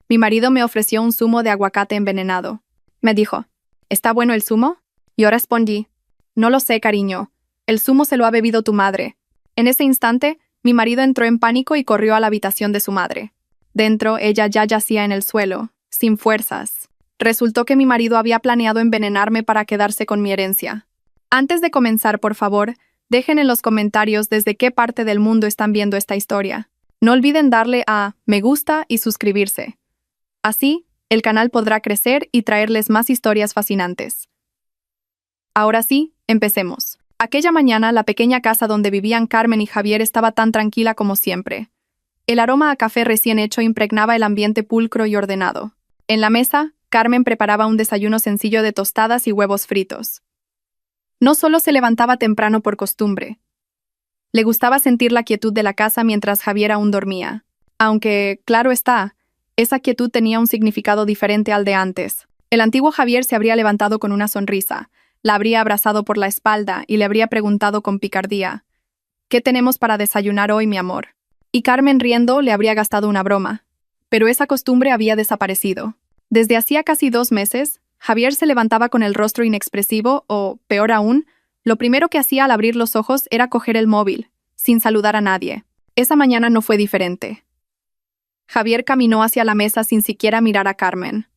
Mi marido me ofreció un zumo de aguacate envenenado. Me dijo, ¿está bueno el zumo? Yo respondí, no lo sé, cariño. El zumo se lo ha bebido tu madre. En ese instante, mi marido entró en pánico y corrió a la habitación de su madre. Dentro, ella ya yacía en el suelo, sin fuerzas. Resultó que mi marido había planeado envenenarme para quedarse con mi herencia. Antes de comenzar, por favor, dejen en los comentarios desde qué parte del mundo están viendo esta historia. No olviden darle a me gusta y suscribirse. Así, el canal podrá crecer y traerles más historias fascinantes. Ahora sí, empecemos. Aquella mañana, la pequeña casa donde vivían Carmen y Javier estaba tan tranquila como siempre. El aroma a café recién hecho impregnaba el ambiente pulcro y ordenado. En la mesa, Carmen preparaba un desayuno sencillo de tostadas y huevos fritos. No solo se levantaba temprano por costumbre. Le gustaba sentir la quietud de la casa mientras Javier aún dormía. Aunque, claro está, esa quietud tenía un significado diferente al de antes. El antiguo Javier se habría levantado con una sonrisa, la habría abrazado por la espalda y le habría preguntado con picardía, ¿qué tenemos para desayunar hoy, mi amor? Y Carmen, riendo, le habría gastado una broma. Pero esa costumbre había desaparecido. Desde hacía casi 2 meses, Javier se levantaba con el rostro inexpresivo o, peor aún, lo primero que hacía al abrir los ojos era coger el móvil, sin saludar a nadie. Esa mañana no fue diferente. Javier caminó hacia la mesa sin siquiera mirar a Carmen.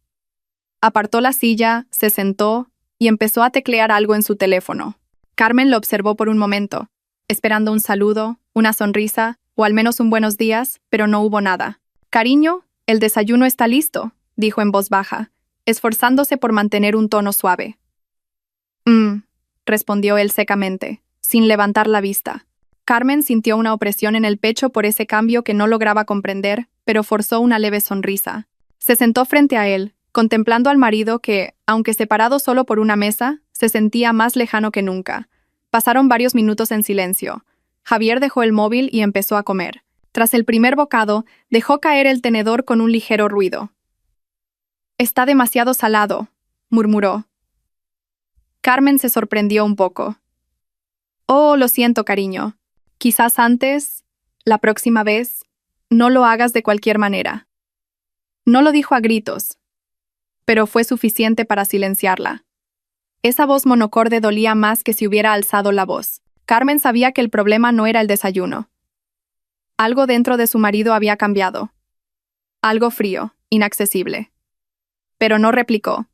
Apartó la silla, se sentó y empezó a teclear algo en su teléfono. Carmen lo observó por un momento, esperando un saludo, una sonrisa o al menos un buenos días, pero no hubo nada. «Cariño, el desayuno está listo», dijo en voz baja, esforzándose por mantener un tono suave. Respondió él secamente, sin levantar la vista. Carmen sintió una opresión en el pecho por ese cambio que no lograba comprender, pero forzó una leve sonrisa. Se sentó frente a él, contemplando al marido que, aunque separado solo por una mesa, se sentía más lejano que nunca. Pasaron varios minutos en silencio. Javier dejó el móvil y empezó a comer. Tras el primer bocado, dejó caer el tenedor con un ligero ruido. «Está demasiado salado», murmuró. Carmen se sorprendió un poco. «Oh, lo siento, cariño. Quizás antes, la próxima vez, no lo hagas de cualquier manera». No lo dijo a gritos, pero fue suficiente para silenciarla. Esa voz monocorde dolía más que si hubiera alzado la voz. Carmen sabía que el problema no era el desayuno. Algo dentro de su marido había cambiado. Algo frío, inaccesible. Pero no replicó.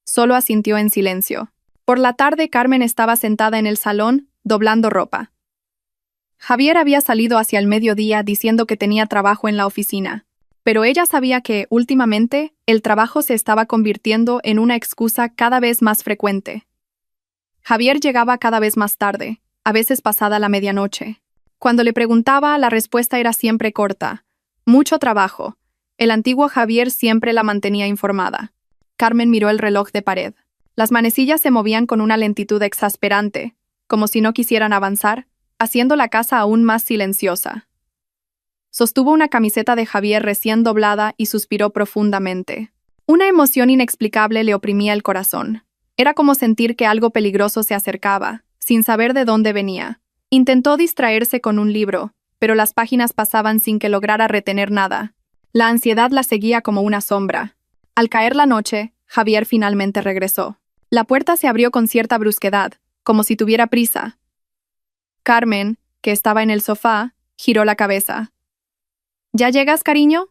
Solo asintió en silencio. Por la tarde, Carmen estaba sentada en el salón, doblando ropa. Javier había salido hacia el mediodía diciendo que tenía trabajo en la oficina, pero ella sabía que, últimamente, el trabajo se estaba convirtiendo en una excusa cada vez más frecuente. Javier llegaba cada vez más tarde, a veces pasada la medianoche. Cuando le preguntaba, la respuesta era siempre corta. Mucho trabajo. El antiguo Javier siempre la mantenía informada. Carmen miró el reloj de pared. Las manecillas se movían con una lentitud exasperante, como si no quisieran avanzar, haciendo la casa aún más silenciosa. Sostuvo una camiseta de Javier recién doblada y suspiró profundamente. Una emoción inexplicable le oprimía el corazón. Era como sentir que algo peligroso se acercaba, sin saber de dónde venía. Intentó distraerse con un libro, pero las páginas pasaban sin que lograra retener nada. La ansiedad la seguía como una sombra. Al caer la noche, Javier finalmente regresó. La puerta se abrió con cierta brusquedad, como si tuviera prisa. Carmen, que estaba en el sofá, giró la cabeza. «¿Ya llegas, cariño?»,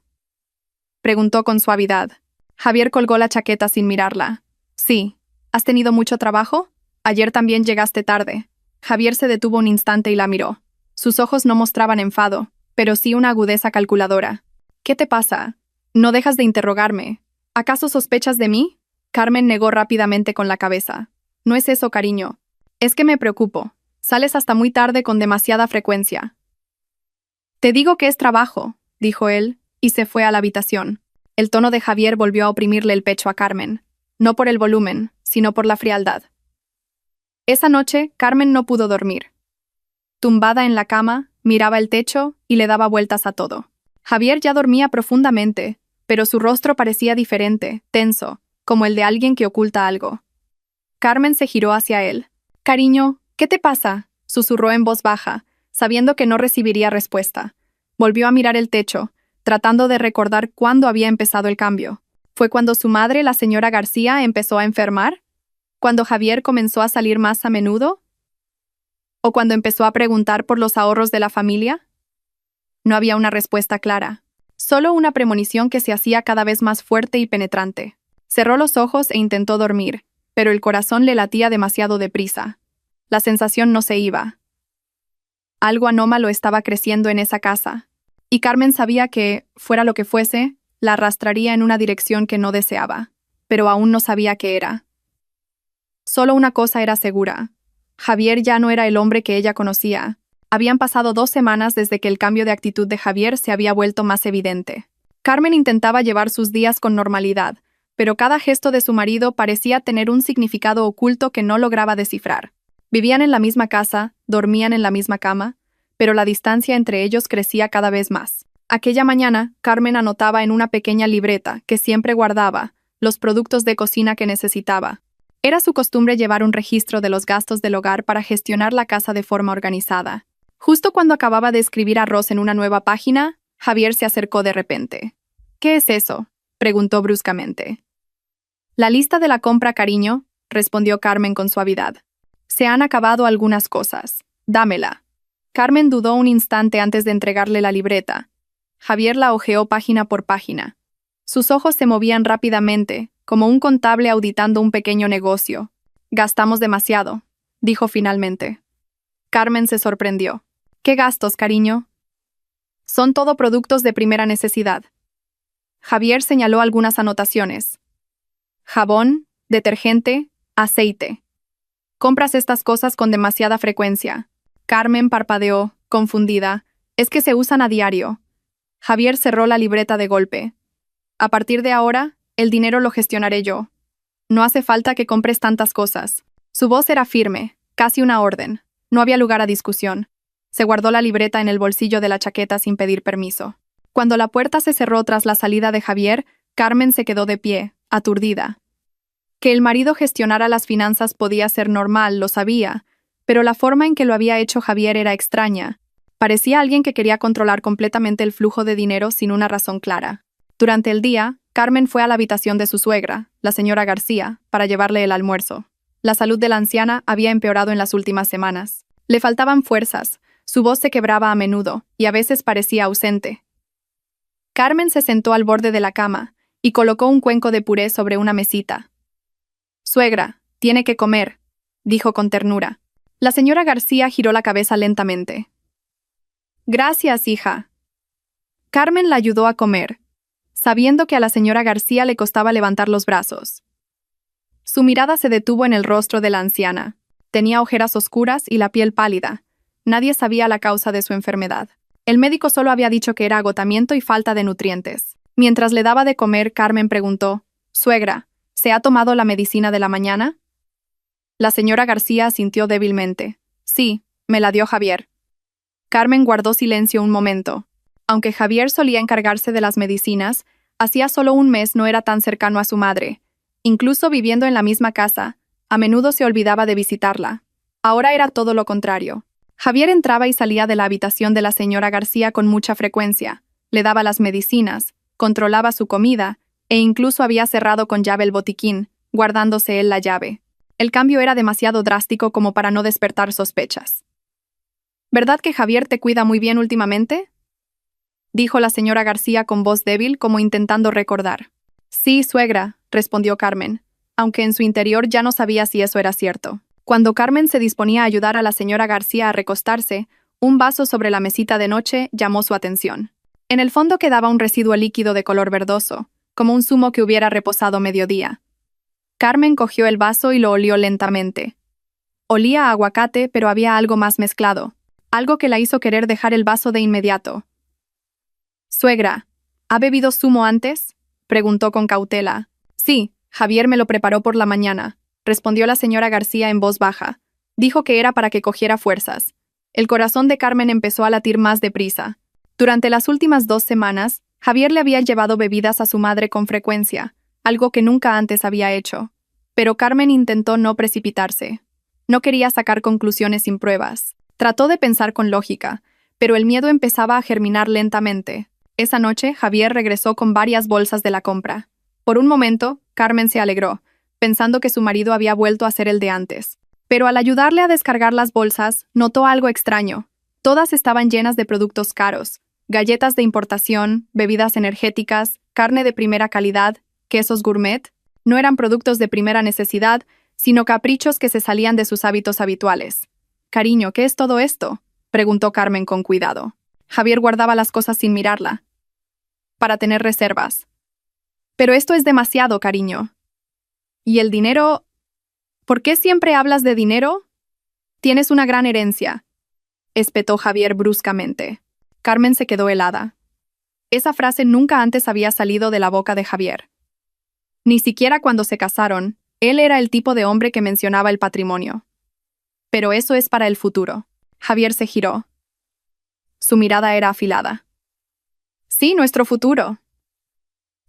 preguntó con suavidad. Javier colgó la chaqueta sin mirarla. «Sí. ¿Has tenido mucho trabajo? Ayer también llegaste tarde». Javier se detuvo un instante y la miró. Sus ojos no mostraban enfado, pero sí una agudeza calculadora. «¿Qué te pasa? No dejas de interrogarme. ¿Acaso sospechas de mí?». Carmen negó rápidamente con la cabeza. «No es eso, cariño. Es que me preocupo. Sales hasta muy tarde con demasiada frecuencia». «Te digo que es trabajo», dijo él, y se fue a la habitación. El tono de Javier volvió a oprimirle el pecho a Carmen, no por el volumen, sino por la frialdad. Esa noche, Carmen no pudo dormir. Tumbada en la cama, miraba el techo y le daba vueltas a todo. Javier ya dormía profundamente, pero su rostro parecía diferente, tenso, como el de alguien que oculta algo. Carmen se giró hacia él. «Cariño, ¿qué te pasa?», susurró en voz baja, sabiendo que no recibiría respuesta. Volvió a mirar el techo, tratando de recordar cuándo había empezado el cambio. ¿Fue cuando su madre, la señora García, empezó a enfermar? ¿Cuando Javier comenzó a salir más a menudo? ¿O cuando empezó a preguntar por los ahorros de la familia? No había una respuesta clara, solo una premonición que se hacía cada vez más fuerte y penetrante. Cerró los ojos e intentó dormir, pero el corazón le latía demasiado deprisa. La sensación no se iba. Algo anómalo estaba creciendo en esa casa, y Carmen sabía que, fuera lo que fuese, la arrastraría en una dirección que no deseaba, pero aún no sabía qué era. Solo una cosa era segura. Javier ya no era el hombre que ella conocía. Habían pasado 2 semanas desde que el cambio de actitud de Javier se había vuelto más evidente. Carmen intentaba llevar sus días con normalidad, pero cada gesto de su marido parecía tener un significado oculto que no lograba descifrar. Vivían en la misma casa, dormían en la misma cama, pero la distancia entre ellos crecía cada vez más. Aquella mañana, Carmen anotaba en una pequeña libreta, que siempre guardaba, los productos de cocina que necesitaba. Era su costumbre llevar un registro de los gastos del hogar para gestionar la casa de forma organizada. Justo cuando acababa de escribir arroz en una nueva página, Javier se acercó de repente. «¿Qué es eso?», preguntó bruscamente. «La lista de la compra, cariño», respondió Carmen con suavidad. «Se han acabado algunas cosas. Dámela». Carmen dudó un instante antes de entregarle la libreta. Javier la hojeó página por página. Sus ojos se movían rápidamente, como un contable auditando un pequeño negocio. «Gastamos demasiado», dijo finalmente. Carmen se sorprendió. «¿Qué gastos, cariño?» «Son todo productos de primera necesidad». Javier señaló algunas anotaciones. «Jabón, detergente, aceite. Compras estas cosas con demasiada frecuencia». Carmen parpadeó, confundida. «Es que se usan a diario». Javier cerró la libreta de golpe. «A partir de ahora, el dinero lo gestionaré yo. No hace falta que compres tantas cosas». Su voz era firme, casi una orden. No había lugar a discusión. Se guardó la libreta en el bolsillo de la chaqueta sin pedir permiso. Cuando la puerta se cerró tras la salida de Javier, Carmen se quedó de pie, aturdida. Que el marido gestionara las finanzas podía ser normal, lo sabía, pero la forma en que lo había hecho Javier era extraña. Parecía alguien que quería controlar completamente el flujo de dinero sin una razón clara. Durante el día, Carmen fue a la habitación de su suegra, la señora García, para llevarle el almuerzo. La salud de la anciana había empeorado en las últimas semanas. Le faltaban fuerzas, su voz se quebraba a menudo, y a veces parecía ausente. Carmen se sentó al borde de la cama, y colocó un cuenco de puré sobre una mesita. «Suegra, tiene que comer», dijo con ternura. La señora García giró la cabeza lentamente. «Gracias, hija». Carmen la ayudó a comer, sabiendo que a la señora García le costaba levantar los brazos. Su mirada se detuvo en el rostro de la anciana. Tenía ojeras oscuras y la piel pálida. Nadie sabía la causa de su enfermedad. El médico solo había dicho que era agotamiento y falta de nutrientes. Mientras le daba de comer, Carmen preguntó: «Suegra, ¿se ha tomado la medicina de la mañana?» La señora García asintió débilmente. «Sí, me la dio Javier». Carmen guardó silencio un momento. Aunque Javier solía encargarse de las medicinas, hacía solo un mes no era tan cercano a su madre. Incluso viviendo en la misma casa, a menudo se olvidaba de visitarla. Ahora era todo lo contrario. Javier entraba y salía de la habitación de la señora García con mucha frecuencia. Le daba las medicinas, controlaba su comida, e incluso había cerrado con llave el botiquín, guardándose él la llave. El cambio era demasiado drástico como para no despertar sospechas. «¿Verdad que Javier te cuida muy bien últimamente?», dijo la señora García con voz débil, como intentando recordar. «Sí, suegra», respondió Carmen, aunque en su interior ya no sabía si eso era cierto. Cuando Carmen se disponía a ayudar a la señora García a recostarse, un vaso sobre la mesita de noche llamó su atención. En el fondo quedaba un residuo líquido de color verdoso, como un zumo que hubiera reposado mediodía. Carmen cogió el vaso y lo olió lentamente. Olía a aguacate, pero había algo más mezclado, algo que la hizo querer dejar el vaso de inmediato. «Suegra, ¿ha bebido zumo antes?», preguntó con cautela. «Sí, Javier me lo preparó por la mañana», respondió la señora García en voz baja. Dijo que era para que cogiera fuerzas. El corazón de Carmen empezó a latir más deprisa. Durante las últimas 2 semanas, Javier le había llevado bebidas a su madre con frecuencia, algo que nunca antes había hecho. Pero Carmen intentó no precipitarse. No quería sacar conclusiones sin pruebas. Trató de pensar con lógica, pero el miedo empezaba a germinar lentamente. Esa noche, Javier regresó con varias bolsas de la compra. Por un momento, Carmen se alegró, pensando que su marido había vuelto a ser el de antes. Pero al ayudarle a descargar las bolsas, notó algo extraño. Todas estaban llenas de productos caros: galletas de importación, bebidas energéticas, carne de primera calidad, quesos gourmet. No eran productos de primera necesidad, sino caprichos que se salían de sus hábitos habituales. «Cariño, ¿qué es todo esto?», preguntó Carmen con cuidado. Javier guardaba las cosas sin mirarla, para tener reservas. «Pero esto es demasiado, cariño». «¿Y el dinero? ¿Por qué siempre hablas de dinero? Tienes una gran herencia», espetó Javier bruscamente. Carmen se quedó helada. Esa frase nunca antes había salido de la boca de Javier. Ni siquiera cuando se casaron, él era el tipo de hombre que mencionaba el patrimonio. «Pero eso es para el futuro». Javier se giró. Su mirada era afilada. «Sí, nuestro futuro.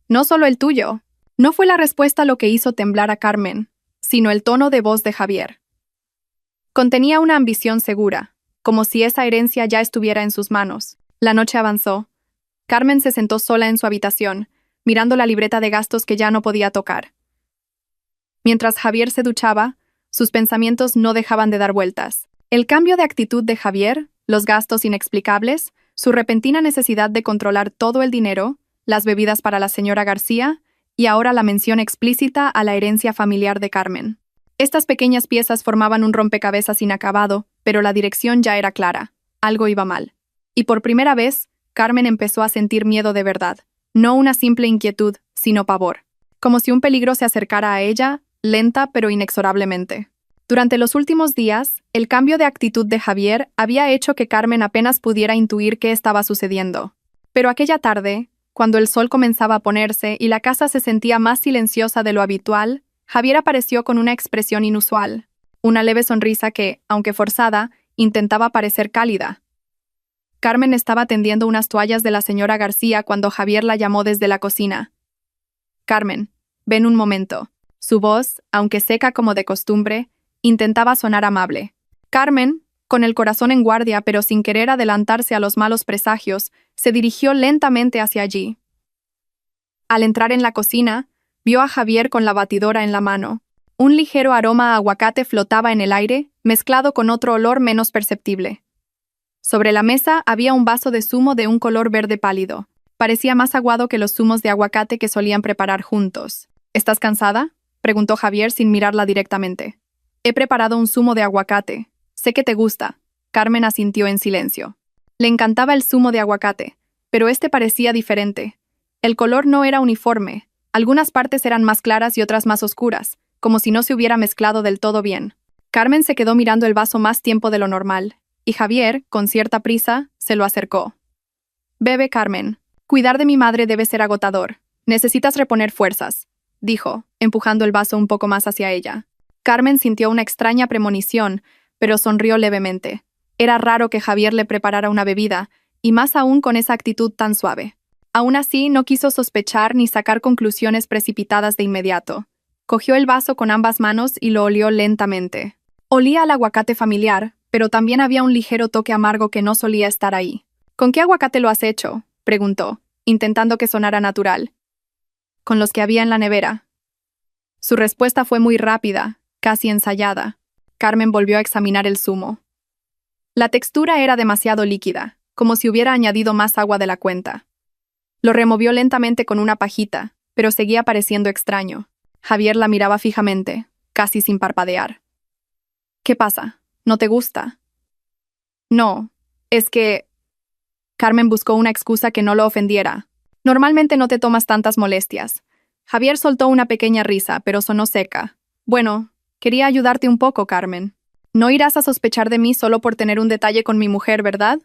No solo el tuyo». No fue la respuesta lo que hizo temblar a Carmen, sino el tono de voz de Javier. Contenía una ambición segura, como si esa herencia ya estuviera en sus manos. La noche avanzó. Carmen se sentó sola en su habitación, mirando la libreta de gastos que ya no podía tocar. Mientras Javier se duchaba, sus pensamientos no dejaban de dar vueltas. El cambio de actitud de Javier, los gastos inexplicables, su repentina necesidad de controlar todo el dinero, las bebidas para la señora García, y ahora la mención explícita a la herencia familiar de Carmen. Estas pequeñas piezas formaban un rompecabezas inacabado, pero la dirección ya era clara. Algo iba mal. Y por primera vez, Carmen empezó a sentir miedo de verdad. No una simple inquietud, sino pavor. Como si un peligro se acercara a ella, lenta pero inexorablemente. Durante los últimos días, el cambio de actitud de Javier había hecho que Carmen apenas pudiera intuir qué estaba sucediendo. Pero aquella tarde, cuando el sol comenzaba a ponerse y la casa se sentía más silenciosa de lo habitual, Javier apareció con una expresión inusual, una leve sonrisa que, aunque forzada, intentaba parecer cálida. Carmen estaba tendiendo unas toallas de la señora García cuando Javier la llamó desde la cocina. «Carmen, ven un momento». Su voz, aunque seca como de costumbre, intentaba sonar amable. Carmen, con el corazón en guardia pero sin querer adelantarse a los malos presagios, se dirigió lentamente hacia allí. Al entrar en la cocina, vio a Javier con la batidora en la mano. Un ligero aroma a aguacate flotaba en el aire, mezclado con otro olor menos perceptible. Sobre la mesa había un vaso de zumo de un color verde pálido. Parecía más aguado que los zumos de aguacate que solían preparar juntos. «¿Estás cansada?», preguntó Javier sin mirarla directamente. «He preparado un zumo de aguacate. Sé que te gusta». Carmen asintió en silencio. Le encantaba el zumo de aguacate, pero este parecía diferente. El color no era uniforme. Algunas partes eran más claras y otras más oscuras, como si no se hubiera mezclado del todo bien. Carmen se quedó mirando el vaso más tiempo de lo normal, y Javier, con cierta prisa, se lo acercó. «Bebe, Carmen. Cuidar de mi madre debe ser agotador. Necesitas reponer fuerzas», dijo, empujando el vaso un poco más hacia ella. Carmen sintió una extraña premonición, pero sonrió levemente. Era raro que Javier le preparara una bebida, y más aún con esa actitud tan suave. Aún así, no quiso sospechar ni sacar conclusiones precipitadas de inmediato. Cogió el vaso con ambas manos y lo olió lentamente. Olía al aguacate familiar, pero también había un ligero toque amargo que no solía estar ahí. «¿Con qué aguacate lo has hecho?», preguntó, intentando que sonara natural. «Con los que había en la nevera». Su respuesta fue muy rápida, casi ensayada. Carmen volvió a examinar el zumo. La textura era demasiado líquida, como si hubiera añadido más agua de la cuenta. Lo removió lentamente con una pajita, pero seguía pareciendo extraño. Javier la miraba fijamente, casi sin parpadear. «¿Qué pasa? ¿No te gusta?» «No, es que...». Carmen buscó una excusa que no lo ofendiera. «Normalmente no te tomas tantas molestias». Javier soltó una pequeña risa, pero sonó seca. «Bueno, quería ayudarte un poco, Carmen. No irás a sospechar de mí solo por tener un detalle con mi mujer, ¿verdad?».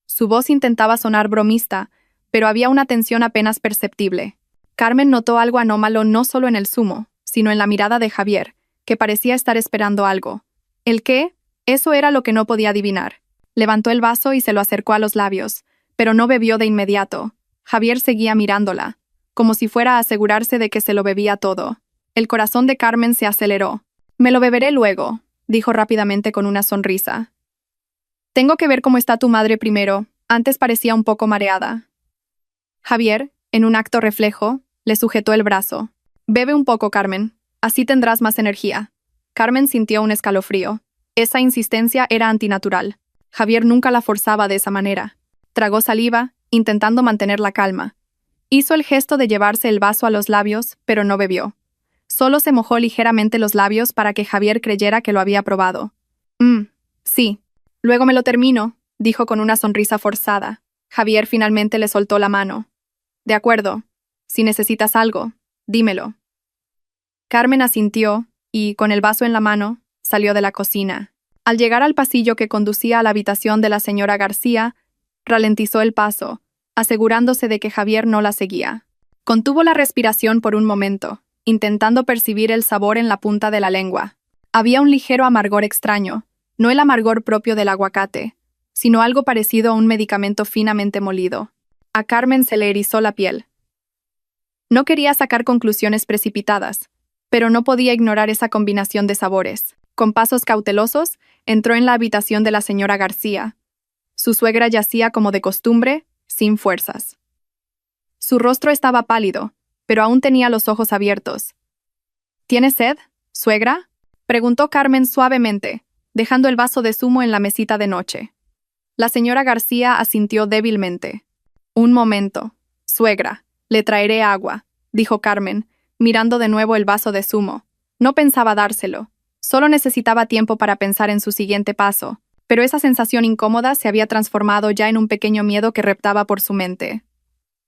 Su voz intentaba sonar bromista, pero había una tensión apenas perceptible. Carmen notó algo anómalo no solo en el zumo, sino en la mirada de Javier, que parecía estar esperando algo. ¿El qué? Eso era lo que no podía adivinar. Levantó el vaso y se lo acercó a los labios, pero no bebió de inmediato. Javier seguía mirándola, como si fuera a asegurarse de que se lo bebía todo. El corazón de Carmen se aceleró. «Me lo beberé luego», dijo rápidamente con una sonrisa. «Tengo que ver cómo está tu madre primero. Antes parecía un poco mareada». Javier, en un acto reflejo, le sujetó el brazo. Bebe un poco, Carmen. Así tendrás más energía. Carmen sintió un escalofrío. Esa insistencia era antinatural. Javier nunca la forzaba de esa manera. Tragó saliva, intentando mantener la calma. Hizo el gesto de llevarse el vaso a los labios, pero no bebió. Solo se mojó ligeramente los labios para que Javier creyera que lo había probado. Sí. Luego me lo termino, dijo con una sonrisa forzada. Javier finalmente le soltó la mano. De acuerdo. Si necesitas algo, dímelo. Carmen asintió y, con el vaso en la mano, salió de la cocina. Al llegar al pasillo que conducía a la habitación de la señora García, ralentizó el paso, asegurándose de que Javier no la seguía. Contuvo la respiración por un momento, intentando percibir el sabor en la punta de la lengua. Había un ligero amargor extraño, no el amargor propio del aguacate, sino algo parecido a un medicamento finamente molido. A Carmen se le erizó la piel. No quería sacar conclusiones precipitadas, pero no podía ignorar esa combinación de sabores. Con pasos cautelosos, entró en la habitación de la señora García. Su suegra yacía como de costumbre, sin fuerzas. Su rostro estaba pálido, pero aún tenía los ojos abiertos. ¿Tienes sed, suegra?, preguntó Carmen suavemente, dejando el vaso de zumo en la mesita de noche. La señora García asintió débilmente. Un momento, suegra, le traeré agua, dijo Carmen, mirando de nuevo el vaso de zumo. No pensaba dárselo, solo necesitaba tiempo para pensar en su siguiente paso, pero esa sensación incómoda se había transformado ya en un pequeño miedo que reptaba por su mente.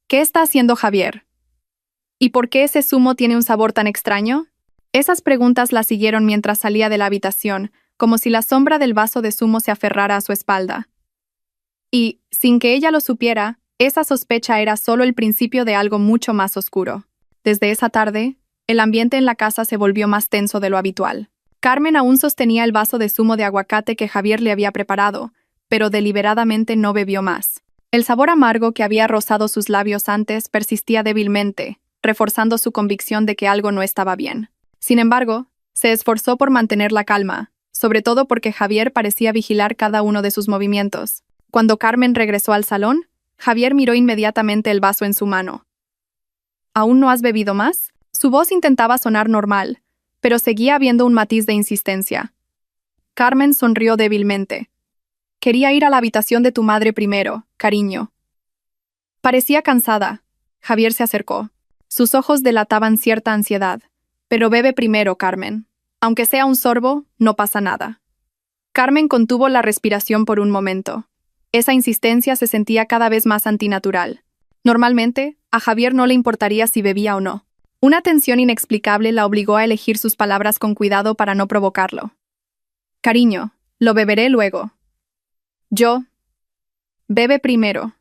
¿Qué está haciendo Javier? ¿Y por qué ese zumo tiene un sabor tan extraño? Esas preguntas la siguieron mientras salía de la habitación, como si la sombra del vaso de zumo se aferrara a su espalda. Y, sin que ella lo supiera, esa sospecha era solo el principio de algo mucho más oscuro. Desde esa tarde, el ambiente en la casa se volvió más tenso de lo habitual. Carmen aún sostenía el vaso de zumo de aguacate que Javier le había preparado, pero deliberadamente no bebió más. El sabor amargo que había rozado sus labios antes persistía débilmente, reforzando su convicción de que algo no estaba bien. Sin embargo, se esforzó por mantener la calma, sobre todo porque Javier parecía vigilar cada uno de sus movimientos. Cuando Carmen regresó al salón, Javier miró inmediatamente el vaso en su mano. ¿Aún no has bebido más? Su voz intentaba sonar normal, pero seguía habiendo un matiz de insistencia. Carmen sonrió débilmente. Quería ir a la habitación de tu madre primero, cariño. Parecía cansada. Javier se acercó. Sus ojos delataban cierta ansiedad. Pero bebe primero, Carmen. Aunque sea un sorbo, no pasa nada. Carmen contuvo la respiración por un momento. Esa insistencia se sentía cada vez más antinatural. Normalmente, a Javier no le importaría si bebía o no. Una tensión inexplicable la obligó a elegir sus palabras con cuidado para no provocarlo. Cariño, lo beberé luego. Yo. Bebe primero.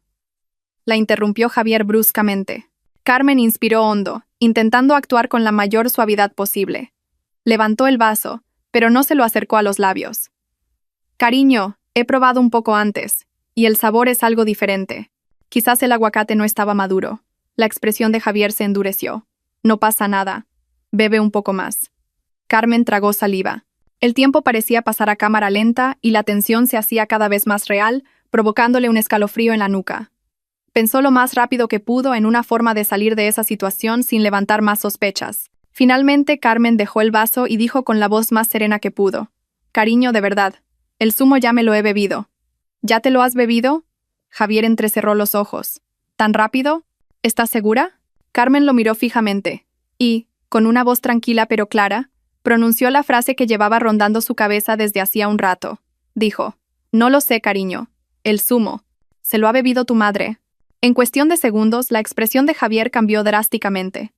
La interrumpió Javier bruscamente. Carmen inspiró hondo, intentando actuar con la mayor suavidad posible. Levantó el vaso, pero no se lo acercó a los labios. Cariño, he probado un poco antes, y el sabor es algo diferente. Quizás el aguacate no estaba maduro. La expresión de Javier se endureció. No pasa nada. Bebe un poco más. Carmen tragó saliva. El tiempo parecía pasar a cámara lenta y la tensión se hacía cada vez más real, provocándole un escalofrío en la nuca. Pensó lo más rápido que pudo en una forma de salir de esa situación sin levantar más sospechas. Finalmente, Carmen dejó el vaso y dijo con la voz más serena que pudo. Cariño, de verdad. El zumo ya me lo he bebido. ¿Ya te lo has bebido? Javier entrecerró los ojos. ¿Tan rápido? ¿Estás segura? Carmen lo miró fijamente y, con una voz tranquila pero clara, pronunció la frase que llevaba rondando su cabeza desde hacía un rato. Dijo, no lo sé, cariño. El zumo. Se lo ha bebido tu madre. En cuestión de segundos, la expresión de Javier cambió drásticamente.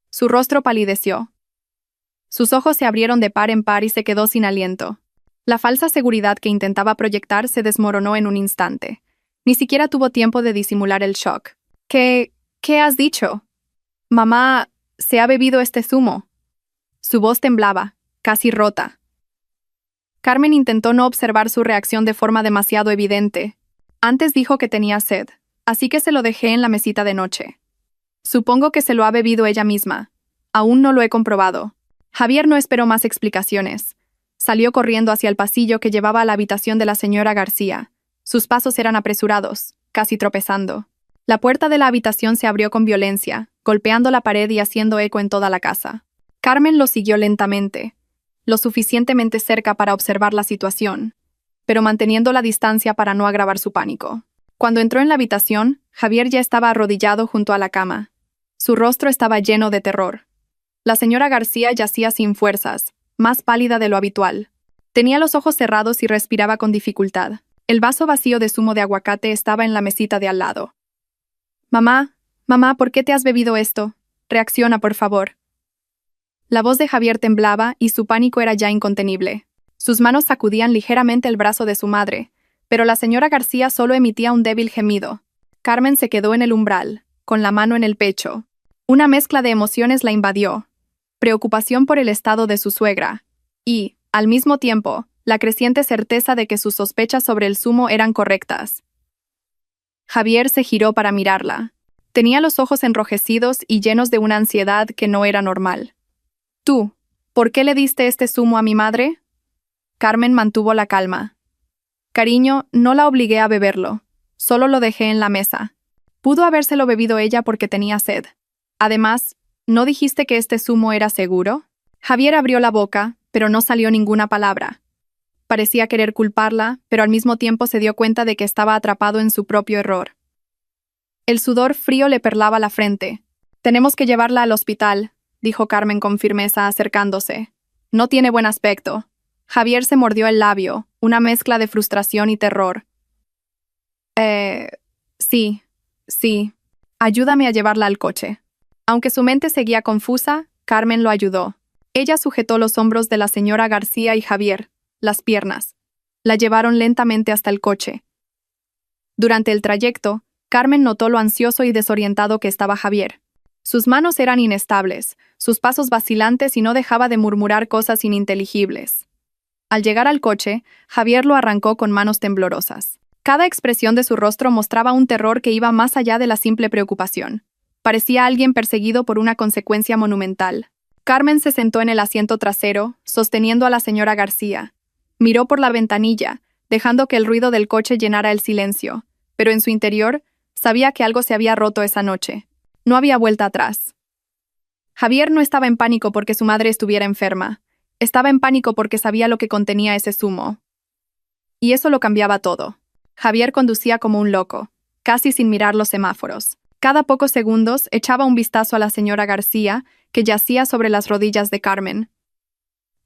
Su rostro palideció. Sus ojos se abrieron de par en par y se quedó sin aliento. La falsa seguridad que intentaba proyectar se desmoronó en un instante. Ni siquiera tuvo tiempo de disimular el shock. ¿Qué has dicho? Mamá, ¿se ha bebido este zumo? Su voz temblaba, casi rota. Carmen intentó no observar su reacción de forma demasiado evidente. Antes dijo que tenía sed, así que se lo dejé en la mesita de noche. Supongo que se lo ha bebido ella misma. Aún no lo he comprobado. Javier no esperó más explicaciones. Salió corriendo hacia el pasillo que llevaba a la habitación de la señora García. Sus pasos eran apresurados, casi tropezando. La puerta de la habitación se abrió con violencia, golpeando la pared y haciendo eco en toda la casa. Carmen lo siguió lentamente, lo suficientemente cerca para observar la situación, pero manteniendo la distancia para no agravar su pánico. Cuando entró en la habitación, Javier ya estaba arrodillado junto a la cama. Su rostro estaba lleno de terror. La señora García yacía sin fuerzas, más pálida de lo habitual. Tenía los ojos cerrados y respiraba con dificultad. El vaso vacío de zumo de aguacate estaba en la mesita de al lado. Mamá, ¿por qué te has bebido esto? Reacciona, por favor. La voz de Javier temblaba y su pánico era ya incontenible. Sus manos sacudían ligeramente el brazo de su madre, pero la señora García solo emitía un débil gemido. Carmen se quedó en el umbral, con la mano en el pecho. Una mezcla de emociones la invadió. Preocupación por el estado de su suegra, y, al mismo tiempo, la creciente certeza de que sus sospechas sobre el zumo eran correctas. Javier se giró para mirarla. Tenía los ojos enrojecidos y llenos de una ansiedad que no era normal. «Tú, ¿por qué le diste este zumo a mi madre?» Carmen mantuvo la calma. «Cariño, no la obligué a beberlo. Solo lo dejé en la mesa. Pudo habérselo bebido ella porque tenía sed. Además, ¿no dijiste que este zumo era seguro?» Javier abrió la boca, pero no salió ninguna palabra. Parecía querer culparla, pero al mismo tiempo se dio cuenta de que estaba atrapado en su propio error. El sudor frío le perlaba la frente. «Tenemos que llevarla al hospital», dijo Carmen con firmeza, acercándose. «No tiene buen aspecto». Javier se mordió el labio, una mezcla de frustración y terror. Sí. Ayúdame a llevarla al coche». Aunque su mente seguía confusa, Carmen lo ayudó. Ella sujetó los hombros de la señora García y Javier, las piernas. La llevaron lentamente hasta el coche. Durante el trayecto, Carmen notó lo ansioso y desorientado que estaba Javier. Sus manos eran inestables, sus pasos vacilantes y no dejaba de murmurar cosas ininteligibles. Al llegar al coche, Javier lo arrancó con manos temblorosas. Cada expresión de su rostro mostraba un terror que iba más allá de la simple preocupación. Parecía alguien perseguido por una consecuencia monumental. Carmen se sentó en el asiento trasero, sosteniendo a la señora García. Miró por la ventanilla, dejando que el ruido del coche llenara el silencio, pero en su interior sabía que algo se había roto esa noche. No había vuelta atrás. Javier no estaba en pánico porque su madre estuviera enferma. Estaba en pánico porque sabía lo que contenía ese zumo. Y eso lo cambiaba todo. Javier conducía como un loco, casi sin mirar los semáforos. Cada pocos segundos echaba un vistazo a la señora García, que yacía sobre las rodillas de Carmen.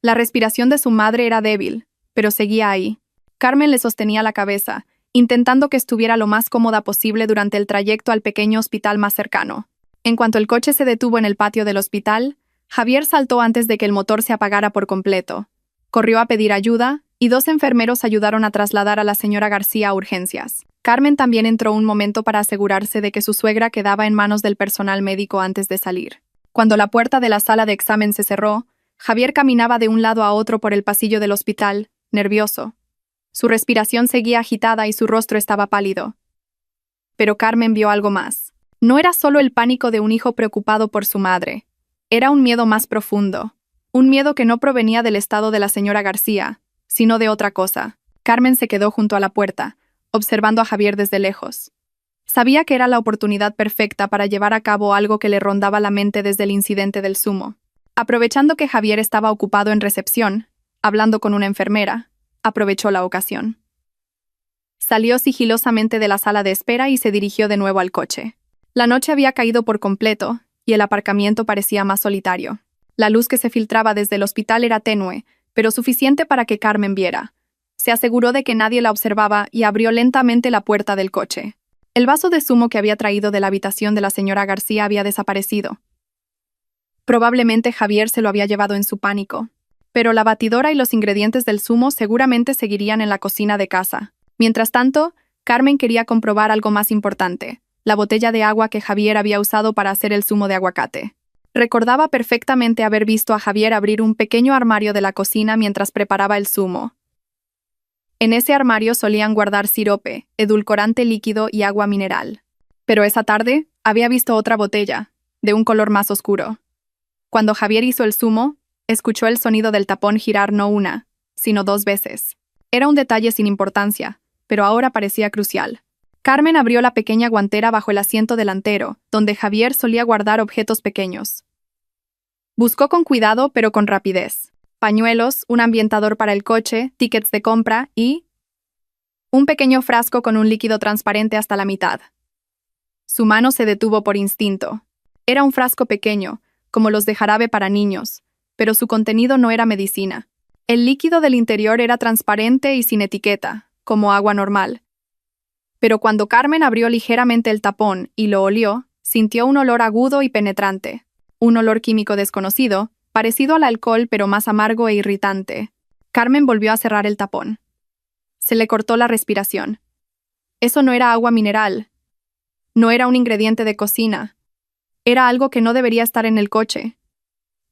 La respiración de su madre era débil, pero seguía ahí. Carmen le sostenía la cabeza, intentando que estuviera lo más cómoda posible durante el trayecto al pequeño hospital más cercano. En cuanto el coche se detuvo en el patio del hospital, Javier saltó antes de que el motor se apagara por completo. Corrió a pedir ayuda, y 2 enfermeros ayudaron a trasladar a la señora García a urgencias. Carmen también entró un momento para asegurarse de que su suegra quedaba en manos del personal médico antes de salir. Cuando la puerta de la sala de examen se cerró, Javier caminaba de un lado a otro por el pasillo del hospital, nervioso. Su respiración seguía agitada y su rostro estaba pálido. Pero Carmen vio algo más. No era solo el pánico de un hijo preocupado por su madre. Era un miedo más profundo. Un miedo que no provenía del estado de la señora García, sino de otra cosa. Carmen se quedó junto a la puerta, observando a Javier desde lejos. Sabía que era la oportunidad perfecta para llevar a cabo algo que le rondaba la mente desde el incidente del zumo. Aprovechando que Javier estaba ocupado en recepción, hablando con una enfermera, aprovechó la ocasión. Salió sigilosamente de la sala de espera y se dirigió de nuevo al coche. La noche había caído por completo, y el aparcamiento parecía más solitario. La luz que se filtraba desde el hospital era tenue, pero suficiente para que Carmen viera. Se aseguró de que nadie la observaba y abrió lentamente la puerta del coche. El vaso de zumo que había traído de la habitación de la señora García había desaparecido. Probablemente Javier se lo había llevado en su pánico, pero la batidora y los ingredientes del zumo seguramente seguirían en la cocina de casa. Mientras tanto, Carmen quería comprobar algo más importante: la botella de agua que Javier había usado para hacer el zumo de aguacate. Recordaba perfectamente haber visto a Javier abrir un pequeño armario de la cocina mientras preparaba el zumo. En ese armario solían guardar sirope, edulcorante líquido y agua mineral. Pero esa tarde había visto otra botella, de un color más oscuro. Cuando Javier hizo el zumo, escuchó el sonido del tapón girar no una, sino 2 veces. Era un detalle sin importancia, pero ahora parecía crucial. Carmen abrió la pequeña guantera bajo el asiento delantero, donde Javier solía guardar objetos pequeños. Buscó con cuidado pero con rapidez. Pañuelos, un ambientador para el coche, tickets de compra y un pequeño frasco con un líquido transparente hasta la mitad. Su mano se detuvo por instinto. Era un frasco pequeño, como los de jarabe para niños, pero su contenido no era medicina. El líquido del interior era transparente y sin etiqueta, como agua normal. Pero cuando Carmen abrió ligeramente el tapón y lo olió, sintió un olor agudo y penetrante. Un olor químico desconocido, parecido al alcohol pero más amargo e irritante. Carmen volvió a cerrar el tapón. Se le cortó la respiración. Eso no era agua mineral. No era un ingrediente de cocina. Era algo que no debería estar en el coche.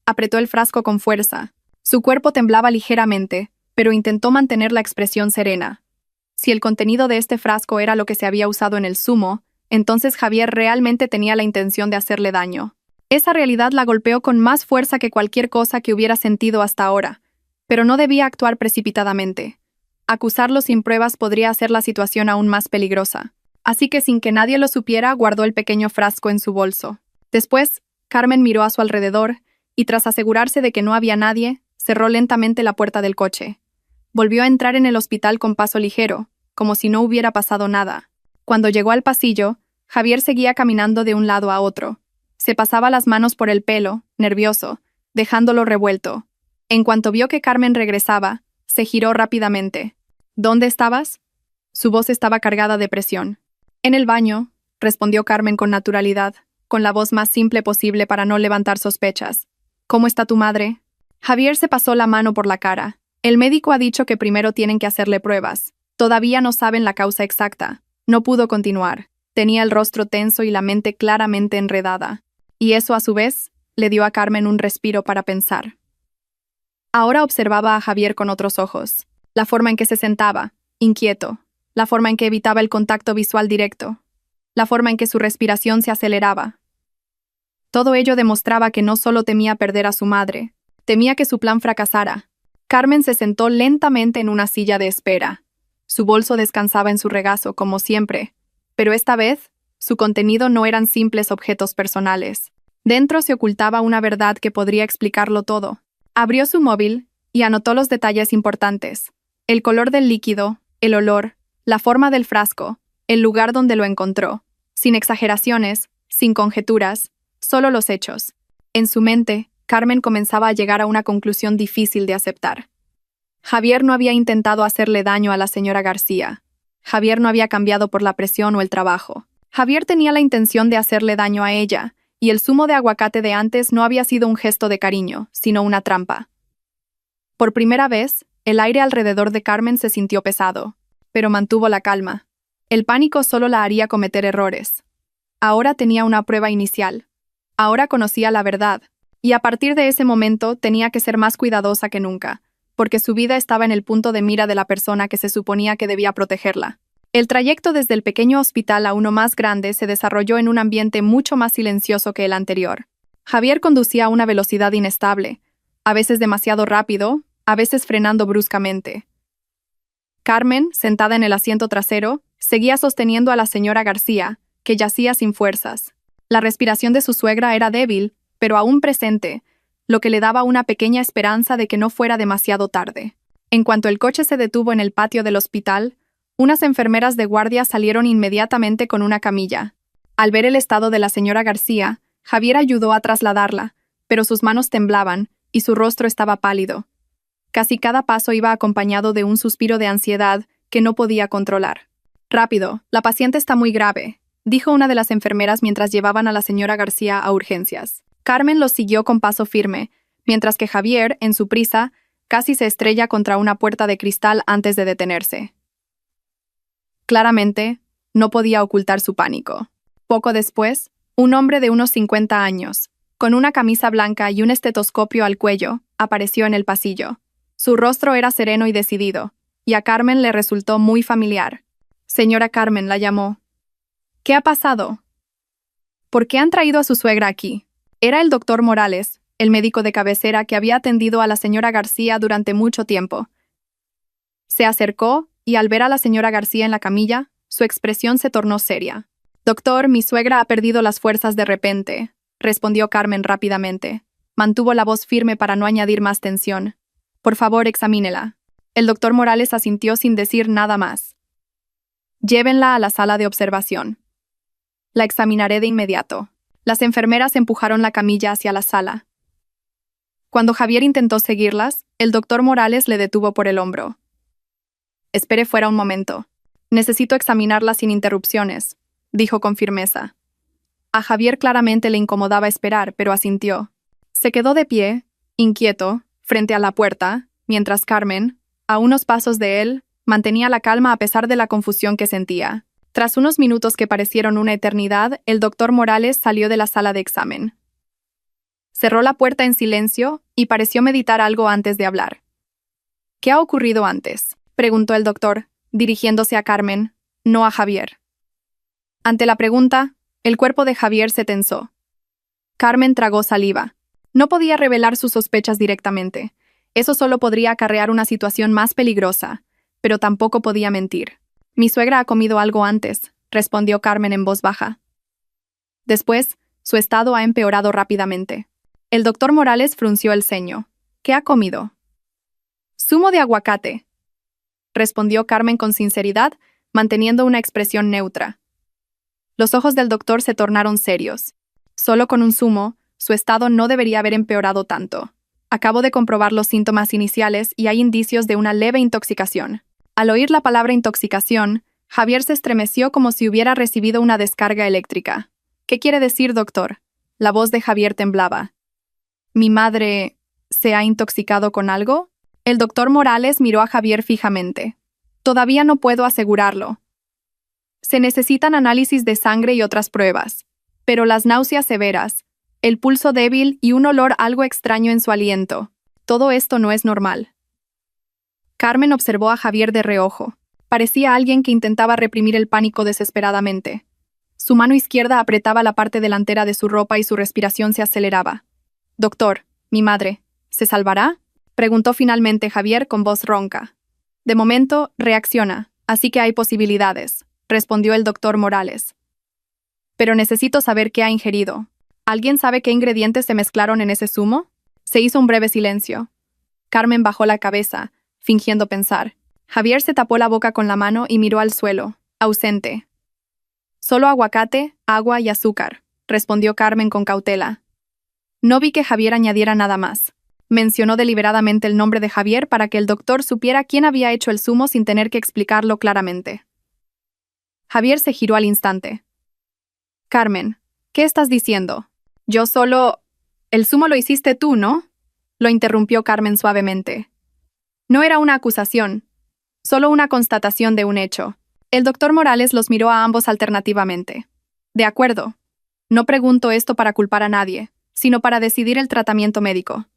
Apretó el frasco con fuerza. Su cuerpo temblaba ligeramente, pero intentó mantener la expresión serena. Si el contenido de este frasco era lo que se había usado en el zumo, entonces Javier realmente tenía la intención de hacerle daño. Esa realidad la golpeó con más fuerza que cualquier cosa que hubiera sentido hasta ahora, pero no debía actuar precipitadamente. Acusarlo sin pruebas podría hacer la situación aún más peligrosa. Así que sin que nadie lo supiera, guardó el pequeño frasco en su bolso. Después, Carmen miró a su alrededor y tras asegurarse de que no había nadie, cerró lentamente la puerta del coche. Volvió a entrar en el hospital con paso ligero, como si no hubiera pasado nada. Cuando llegó al pasillo, Javier seguía caminando de un lado a otro. Se pasaba las manos por el pelo, nervioso, dejándolo revuelto. En cuanto vio que Carmen regresaba, se giró rápidamente. ¿Dónde estabas? Su voz estaba cargada de presión. En el baño, respondió Carmen con naturalidad, con la voz más simple posible para no levantar sospechas. ¿Cómo está tu madre? Javier se pasó la mano por la cara. El médico ha dicho que primero tienen que hacerle pruebas. Todavía no saben la causa exacta. No pudo continuar. Tenía el rostro tenso y la mente claramente enredada. Y eso, a su vez, le dio a Carmen un respiro para pensar. Ahora observaba a Javier con otros ojos. La forma en que se sentaba, inquieto. La forma en que evitaba el contacto visual directo. La forma en que su respiración se aceleraba. Todo ello demostraba que no solo temía perder a su madre, temía que su plan fracasara. Carmen se sentó lentamente en una silla de espera. Su bolso descansaba en su regazo, como siempre, pero esta vez, su contenido no eran simples objetos personales. Dentro se ocultaba una verdad que podría explicarlo todo. Abrió su móvil y anotó los detalles importantes. El color del líquido, el olor, la forma del frasco, el lugar donde lo encontró. Sin exageraciones, sin conjeturas, solo los hechos. En su mente, Carmen comenzaba a llegar a una conclusión difícil de aceptar. Javier no había intentado hacerle daño a la señora García. Javier no había cambiado por la presión o el trabajo. Javier tenía la intención de hacerle daño a ella, y el zumo de aguacate de antes no había sido un gesto de cariño, sino una trampa. Por primera vez, el aire alrededor de Carmen se sintió pesado, pero mantuvo la calma. El pánico solo la haría cometer errores. Ahora tenía una prueba inicial. Ahora conocía la verdad, y a partir de ese momento tenía que ser más cuidadosa que nunca, porque su vida estaba en el punto de mira de la persona que se suponía que debía protegerla. El trayecto desde el pequeño hospital a uno más grande se desarrolló en un ambiente mucho más silencioso que el anterior. Javier conducía a una velocidad inestable, a veces demasiado rápido, a veces frenando bruscamente. Carmen, sentada en el asiento trasero, seguía sosteniendo a la señora García, que yacía sin fuerzas. La respiración de su suegra era débil, pero aún presente, lo que le daba una pequeña esperanza de que no fuera demasiado tarde. En cuanto el coche se detuvo en el patio del hospital, unas enfermeras de guardia salieron inmediatamente con una camilla. Al ver el estado de la señora García, Javier ayudó a trasladarla, pero sus manos temblaban y su rostro estaba pálido. Casi cada paso iba acompañado de un suspiro de ansiedad que no podía controlar. «Rápido, la paciente está muy grave», dijo una de las enfermeras mientras llevaban a la señora García a urgencias. Carmen los siguió con paso firme, mientras que Javier, en su prisa, casi se estrella contra una puerta de cristal antes de detenerse. Claramente, no podía ocultar su pánico. Poco después, un hombre de unos 50 años, con una camisa blanca y un estetoscopio al cuello, apareció en el pasillo. Su rostro era sereno y decidido, y a Carmen le resultó muy familiar. «Señora Carmen», la llamó. «¿Qué ha pasado? ¿Por qué han traído a su suegra aquí?» Era el doctor Morales, el médico de cabecera que había atendido a la señora García durante mucho tiempo. Se acercó y al ver a la señora García en la camilla, Su expresión se tornó seria. «Doctor, mi suegra ha perdido las fuerzas de repente», respondió Carmen rápidamente. Mantuvo la voz firme para no añadir más tensión. «Por favor, examínela». El doctor Morales asintió sin decir nada más. «Llévenla a la sala de observación. La examinaré de inmediato». Las enfermeras empujaron la camilla hacia la sala. Cuando Javier intentó seguirlas, el doctor Morales le detuvo por el hombro. «Espere fuera un momento. Necesito examinarla sin interrupciones», dijo con firmeza. A Javier claramente le incomodaba esperar, pero asintió. Se quedó de pie, inquieto, frente a la puerta, mientras Carmen, a unos pasos de él, mantenía la calma a pesar de la confusión que sentía. Tras unos minutos que parecieron una eternidad, el doctor Morales salió de la sala de examen. Cerró la puerta en silencio y pareció meditar algo antes de hablar. «¿Qué ha ocurrido antes?», preguntó el doctor, dirigiéndose a Carmen, no a Javier. Ante la pregunta, el cuerpo de Javier se tensó. Carmen tragó saliva. No podía revelar sus sospechas directamente. Eso solo podría acarrear una situación más peligrosa, pero tampoco podía mentir. «Mi suegra ha comido algo antes», respondió Carmen en voz baja. Después, su estado ha empeorado rápidamente. El doctor Morales frunció el ceño. «¿Qué ha comido?» «Zumo de aguacate», respondió Carmen con sinceridad, manteniendo una expresión neutra. Los ojos del doctor se tornaron serios. Solo con un zumo, su estado no debería haber empeorado tanto. Acabo de comprobar los síntomas iniciales y hay indicios de una leve intoxicación. Al oír la palabra intoxicación, Javier se estremeció como si hubiera recibido una descarga eléctrica. «¿Qué quiere decir, doctor?». La voz de Javier temblaba. «¿Mi madre se ha intoxicado con algo?». El doctor Morales miró a Javier fijamente. «Todavía no puedo asegurarlo. Se necesitan análisis de sangre y otras pruebas, pero las náuseas severas, el pulso débil y un olor algo extraño en su aliento, todo esto no es normal». Carmen observó a Javier de reojo. Parecía alguien que intentaba reprimir el pánico desesperadamente. Su mano izquierda apretaba la parte delantera de su ropa y su respiración se aceleraba. «Doctor, mi madre, ¿se salvará?», preguntó finalmente Javier con voz ronca. «De momento, reacciona, así que hay posibilidades», respondió el doctor Morales. «Pero necesito saber qué ha ingerido. ¿Alguien sabe qué ingredientes se mezclaron en ese zumo?». Se hizo un breve silencio. Carmen bajó la cabeza, fingiendo pensar. Javier se tapó la boca con la mano y miró al suelo, ausente. «Solo aguacate, agua y azúcar», respondió Carmen con cautela. No vi que Javier añadiera nada más. Mencionó deliberadamente el nombre de Javier para que el doctor supiera quién había hecho el zumo sin tener que explicarlo claramente. Javier se giró al instante. «Carmen, ¿qué estás diciendo? Yo solo... El zumo lo hiciste tú, ¿no?», lo interrumpió Carmen suavemente. No era una acusación, solo una constatación de un hecho. El doctor Morales los miró a ambos alternativamente. «De acuerdo. No pregunto esto para culpar a nadie, sino para decidir el tratamiento médico.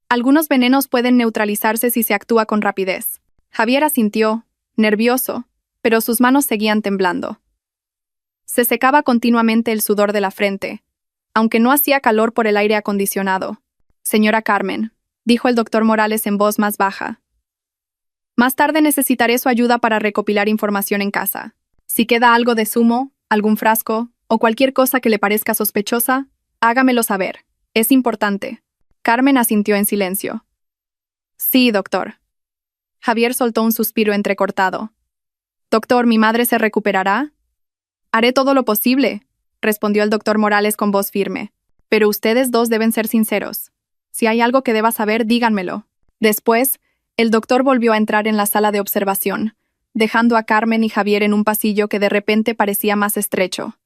Algunos venenos pueden neutralizarse si se actúa con rapidez». Javier asintió, nervioso, pero sus manos seguían temblando. Se secaba continuamente el sudor de la frente, aunque no hacía calor por el aire acondicionado. «Señora Carmen», dijo el doctor Morales en voz más baja. «Más tarde necesitaré su ayuda para recopilar información en casa. Si queda algo de zumo, algún frasco o cualquier cosa que le parezca sospechosa, hágamelo saber. Es importante». Carmen asintió en silencio. «Sí, doctor». Javier soltó un suspiro entrecortado. «Doctor, ¿mi madre se recuperará?». «Haré todo lo posible», respondió el doctor Morales con voz firme. «Pero ustedes dos deben ser sinceros. Si hay algo que deba saber, díganmelo». Después, el doctor volvió a entrar en la sala de observación, dejando a Carmen y Javier en un pasillo que de repente parecía más estrecho.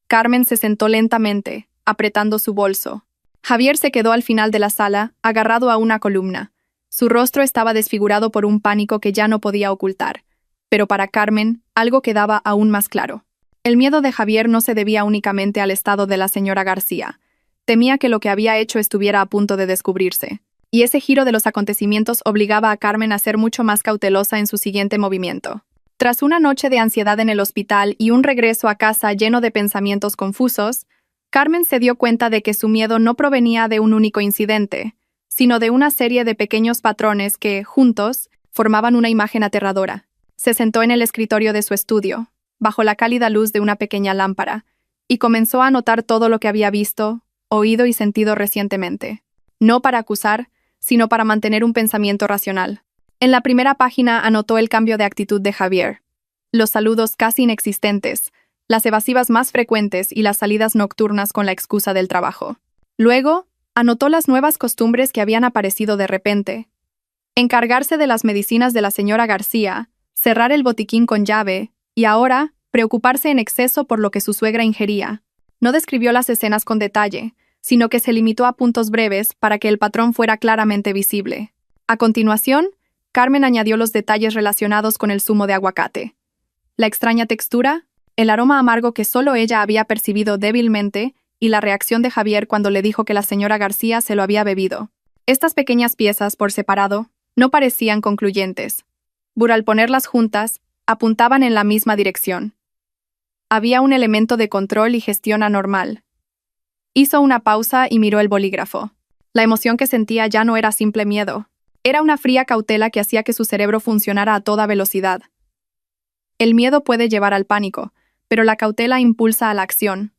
Carmen se sentó lentamente, apretando su bolso. Javier se quedó al final de la sala, agarrado a una columna. Su rostro estaba desfigurado por un pánico que ya no podía ocultar. Pero para Carmen, algo quedaba aún más claro. El miedo de Javier no se debía únicamente al estado de la señora García. Temía que lo que había hecho estuviera a punto de descubrirse. Y ese giro de los acontecimientos obligaba a Carmen a ser mucho más cautelosa en su siguiente movimiento. Tras una noche de ansiedad en el hospital y un regreso a casa lleno de pensamientos confusos, Carmen se dio cuenta de que su miedo no provenía de un único incidente, sino de una serie de pequeños patrones que, juntos, formaban una imagen aterradora. Se sentó en el escritorio de su estudio, bajo la cálida luz de una pequeña lámpara, y comenzó a anotar todo lo que había visto, oído y sentido recientemente. No para acusar, sino para mantener un pensamiento racional. En la primera página anotó el cambio de actitud de Javier, los saludos casi inexistentes, las evasivas más frecuentes y las salidas nocturnas con la excusa del trabajo. Luego, anotó las nuevas costumbres que habían aparecido de repente. Encargarse de las medicinas de la señora García, cerrar el botiquín con llave, y ahora, preocuparse en exceso por lo que su suegra ingería. No describió las escenas con detalle, sino que se limitó a puntos breves para que el patrón fuera claramente visible. A continuación, Carmen añadió los detalles relacionados con el zumo de aguacate. La extraña textura, el aroma amargo que solo ella había percibido débilmente y la reacción de Javier cuando le dijo que la señora García se lo había bebido. Estas pequeñas piezas, por separado, no parecían concluyentes, pero al ponerlas juntas, apuntaban en la misma dirección. Había un elemento de control y gestión anormal. Hizo una pausa y miró el bolígrafo. La emoción que sentía ya no era simple miedo. Era una fría cautela que hacía que su cerebro funcionara a toda velocidad. El miedo puede llevar al pánico, pero la cautela impulsa a la acción.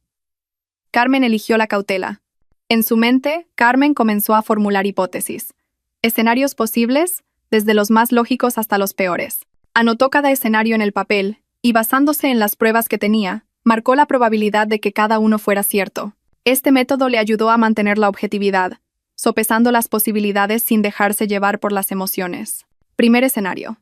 Carmen eligió la cautela. En su mente, Carmen comenzó a formular hipótesis. Escenarios posibles, desde los más lógicos hasta los peores. Anotó cada escenario en el papel, y basándose en las pruebas que tenía, marcó la probabilidad de que cada uno fuera cierto. Este método le ayudó a mantener la objetividad, sopesando las posibilidades sin dejarse llevar por las emociones. Primer escenario.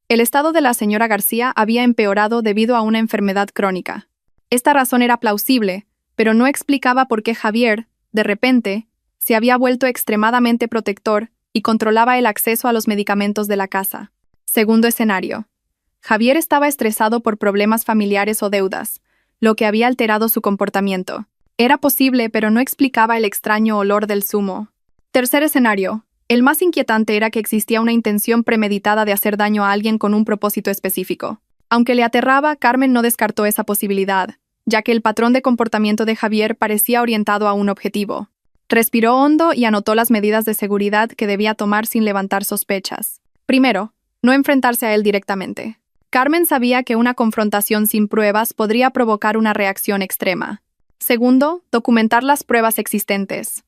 El estado de la señora García había empeorado debido a una enfermedad crónica. Esta razón era plausible, pero no explicaba por qué Javier, de repente, se había vuelto extremadamente protector y controlaba el acceso a los medicamentos de la casa. Segundo escenario. Javier estaba estresado por problemas familiares o deudas, lo que había alterado su comportamiento. Era posible, pero no explicaba el extraño olor del zumo. Tercer escenario. El más inquietante era que existía una intención premeditada de hacer daño a alguien con un propósito específico. Aunque le aterraba, Carmen no descartó esa posibilidad, ya que el patrón de comportamiento de Javier parecía orientado a un objetivo. Respiró hondo y anotó las medidas de seguridad que debía tomar sin levantar sospechas. Primero, no enfrentarse a él directamente. Carmen sabía que una confrontación sin pruebas podría provocar una reacción extrema. Segundo, documentar las pruebas existentes.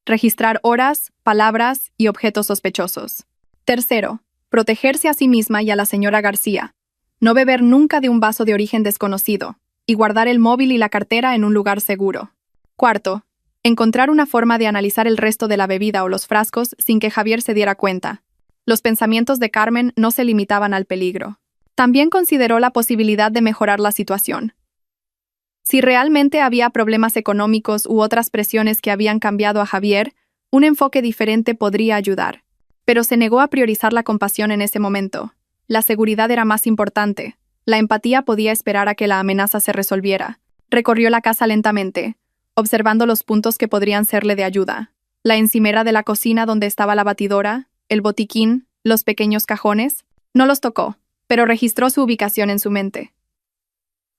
Registrar horas, palabras y objetos sospechosos. Tercero, protegerse a sí misma y a la señora García. No beber nunca de un vaso de origen desconocido, y guardar el móvil y la cartera en un lugar seguro. Cuarto, encontrar una forma de analizar el resto de la bebida o los frascos sin que Javier se diera cuenta. Los pensamientos de Carmen no se limitaban al peligro. También consideró la posibilidad de mejorar la situación. Si realmente había problemas económicos u otras presiones que habían cambiado a Javier, un enfoque diferente podría ayudar. Pero se negó a priorizar la compasión en ese momento. La seguridad era más importante. La empatía podía esperar a que la amenaza se resolviera. Recorrió la casa lentamente, observando los puntos que podrían serle de ayuda. La encimera de la cocina donde estaba la batidora, el botiquín, los pequeños cajones. No los tocó, pero registró su ubicación en su mente.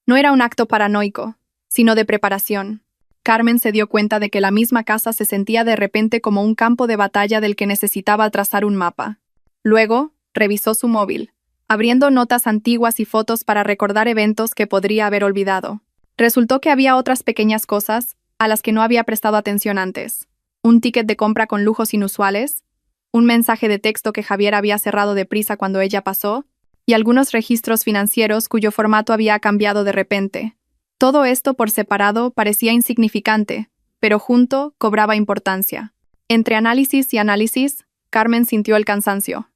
No era un acto paranoico, sino de preparación. Carmen se dio cuenta de que la misma casa se sentía de repente como un campo de batalla del que necesitaba trazar un mapa. Luego, revisó su móvil, abriendo notas antiguas y fotos para recordar eventos que podría haber olvidado. Resultó que había otras pequeñas cosas a las que no había prestado atención antes. Un ticket de compra con lujos inusuales, un mensaje de texto que Javier había cerrado deprisa cuando ella pasó, y algunos registros financieros cuyo formato había cambiado de repente. Todo esto por separado parecía insignificante, pero junto cobraba importancia. Entre análisis y análisis, Carmen sintió el cansancio.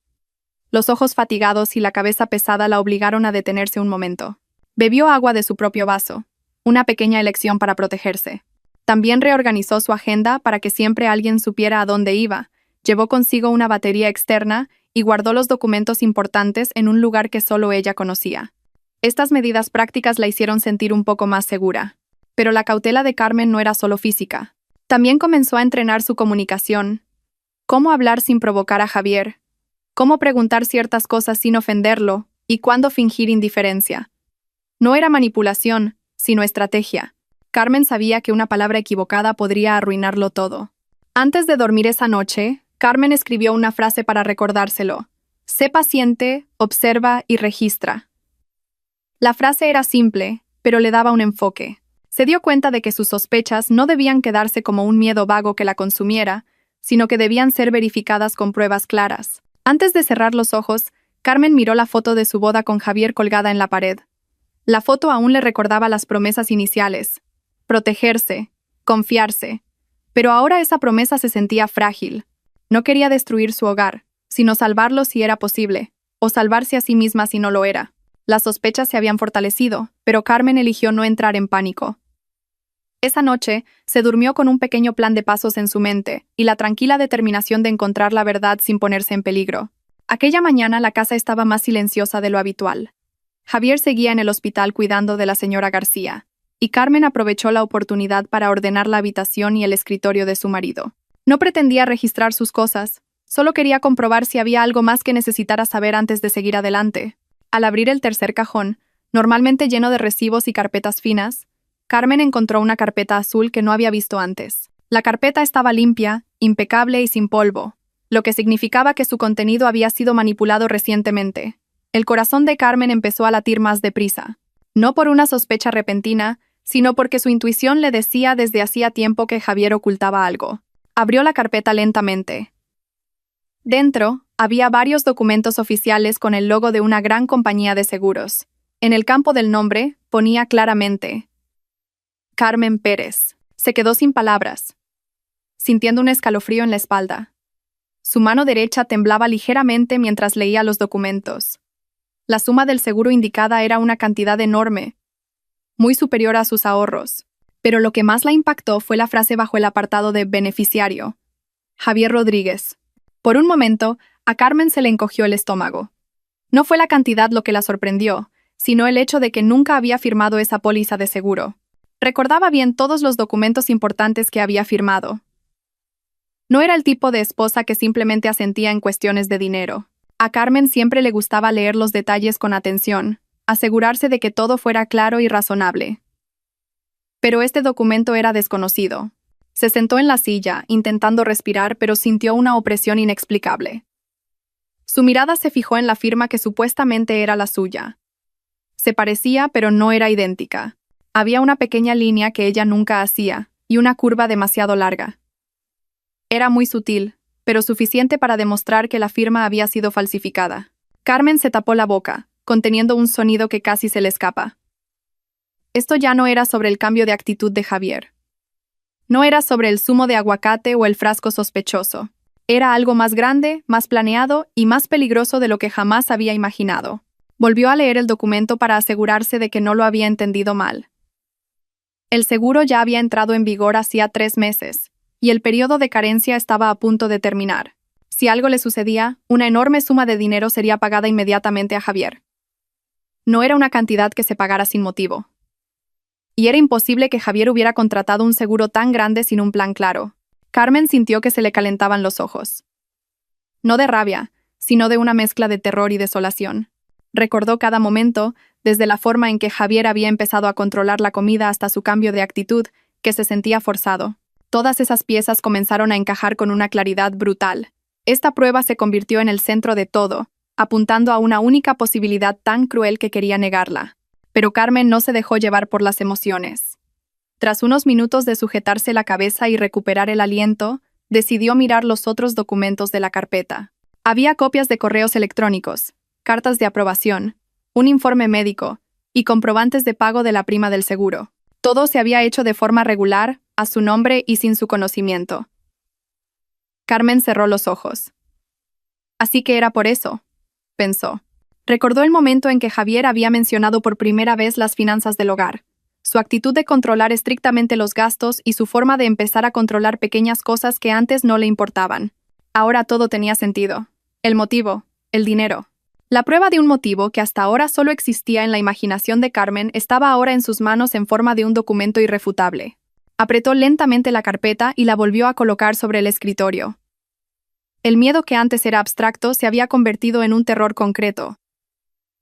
Los ojos fatigados y la cabeza pesada la obligaron a detenerse un momento. Bebió agua de su propio vaso, una pequeña elección para protegerse. También reorganizó su agenda para que siempre alguien supiera a dónde iba, llevó consigo una batería externa y guardó los documentos importantes en un lugar que solo ella conocía. Estas medidas prácticas la hicieron sentir un poco más segura. Pero la cautela de Carmen no era solo física. También comenzó a entrenar su comunicación. Cómo hablar sin provocar a Javier. Cómo preguntar ciertas cosas sin ofenderlo y cuándo fingir indiferencia. No era manipulación, sino estrategia. Carmen sabía que una palabra equivocada podría arruinarlo todo. Antes de dormir esa noche, Carmen escribió una frase para recordárselo. Sé paciente, observa y registra. La frase era simple, pero le daba un enfoque. Se dio cuenta de que sus sospechas no debían quedarse como un miedo vago que la consumiera, sino que debían ser verificadas con pruebas claras. Antes de cerrar los ojos, Carmen miró la foto de su boda con Javier colgada en la pared. La foto aún le recordaba las promesas iniciales: protegerse, confiarse. Pero ahora esa promesa se sentía frágil. No quería destruir su hogar, sino salvarlo si era posible, o salvarse a sí misma si no lo era. Las sospechas se habían fortalecido, pero Carmen eligió no entrar en pánico. Esa noche, se durmió con un pequeño plan de pasos en su mente y la tranquila determinación de encontrar la verdad sin ponerse en peligro. Aquella mañana la casa estaba más silenciosa de lo habitual. Javier seguía en el hospital cuidando de la señora García, y Carmen aprovechó la oportunidad para ordenar la habitación y el escritorio de su marido. No pretendía registrar sus cosas, solo quería comprobar si había algo más que necesitara saber antes de seguir adelante. Al abrir el tercer cajón, normalmente lleno de recibos y carpetas finas, Carmen encontró una carpeta azul que no había visto antes. La carpeta estaba limpia, impecable y sin polvo, lo que significaba que su contenido había sido manipulado recientemente. El corazón de Carmen empezó a latir más deprisa, no por una sospecha repentina, sino porque su intuición le decía desde hacía tiempo que Javier ocultaba algo. Abrió la carpeta lentamente. Dentro, había varios documentos oficiales con el logo de una gran compañía de seguros. En el campo del nombre, ponía claramente: Carmen Pérez. Se quedó sin palabras, sintiendo un escalofrío en la espalda. Su mano derecha temblaba ligeramente mientras leía los documentos. La suma del seguro indicada era una cantidad enorme, muy superior a sus ahorros. Pero lo que más la impactó fue la frase bajo el apartado de beneficiario: Javier Rodríguez. Por un momento, a Carmen se le encogió el estómago. No fue la cantidad lo que la sorprendió, sino el hecho de que nunca había firmado esa póliza de seguro. Recordaba bien todos los documentos importantes que había firmado. No era el tipo de esposa que simplemente asentía en cuestiones de dinero. A Carmen siempre le gustaba leer los detalles con atención, asegurarse de que todo fuera claro y razonable. Pero este documento era desconocido. Se sentó en la silla, intentando respirar, pero sintió una opresión inexplicable. Su mirada se fijó en la firma que supuestamente era la suya. Se parecía, pero no era idéntica. Había una pequeña línea que ella nunca hacía, y una curva demasiado larga. Era muy sutil, pero suficiente para demostrar que la firma había sido falsificada. Carmen se tapó la boca, conteniendo un sonido que casi se le escapa. Esto ya no era sobre el cambio de actitud de Javier. No era sobre el zumo de aguacate o el frasco sospechoso. Era algo más grande, más planeado y más peligroso de lo que jamás había imaginado. Volvió a leer el documento para asegurarse de que no lo había entendido mal. El seguro ya había entrado en vigor hacía 3 meses, y el periodo de carencia estaba a punto de terminar. Si algo le sucedía, una enorme suma de dinero sería pagada inmediatamente a Javier. No era una cantidad que se pagara sin motivo. Y era imposible que Javier hubiera contratado un seguro tan grande sin un plan claro. Carmen sintió que se le calentaban los ojos. No de rabia, sino de una mezcla de terror y desolación. Recordó cada momento, desde la forma en que Javier había empezado a controlar la comida hasta su cambio de actitud, que se sentía forzado. Todas esas piezas comenzaron a encajar con una claridad brutal. Esta prueba se convirtió en el centro de todo, apuntando a una única posibilidad tan cruel que quería negarla. Pero Carmen no se dejó llevar por las emociones. Tras unos minutos de sujetarse la cabeza y recuperar el aliento, decidió mirar los otros documentos de la carpeta. Había copias de correos electrónicos, cartas de aprobación, un informe médico y comprobantes de pago de la prima del seguro. Todo se había hecho de forma regular, a su nombre y sin su conocimiento. Carmen cerró los ojos. Así que era por eso, pensó. Recordó el momento en que Javier había mencionado por primera vez las finanzas del hogar, su actitud de controlar estrictamente los gastos y su forma de empezar a controlar pequeñas cosas que antes no le importaban. Ahora todo tenía sentido. El motivo, el dinero. La prueba de un motivo que hasta ahora solo existía en la imaginación de Carmen estaba ahora en sus manos en forma de un documento irrefutable. Apretó lentamente la carpeta y la volvió a colocar sobre el escritorio. El miedo que antes era abstracto se había convertido en un terror concreto.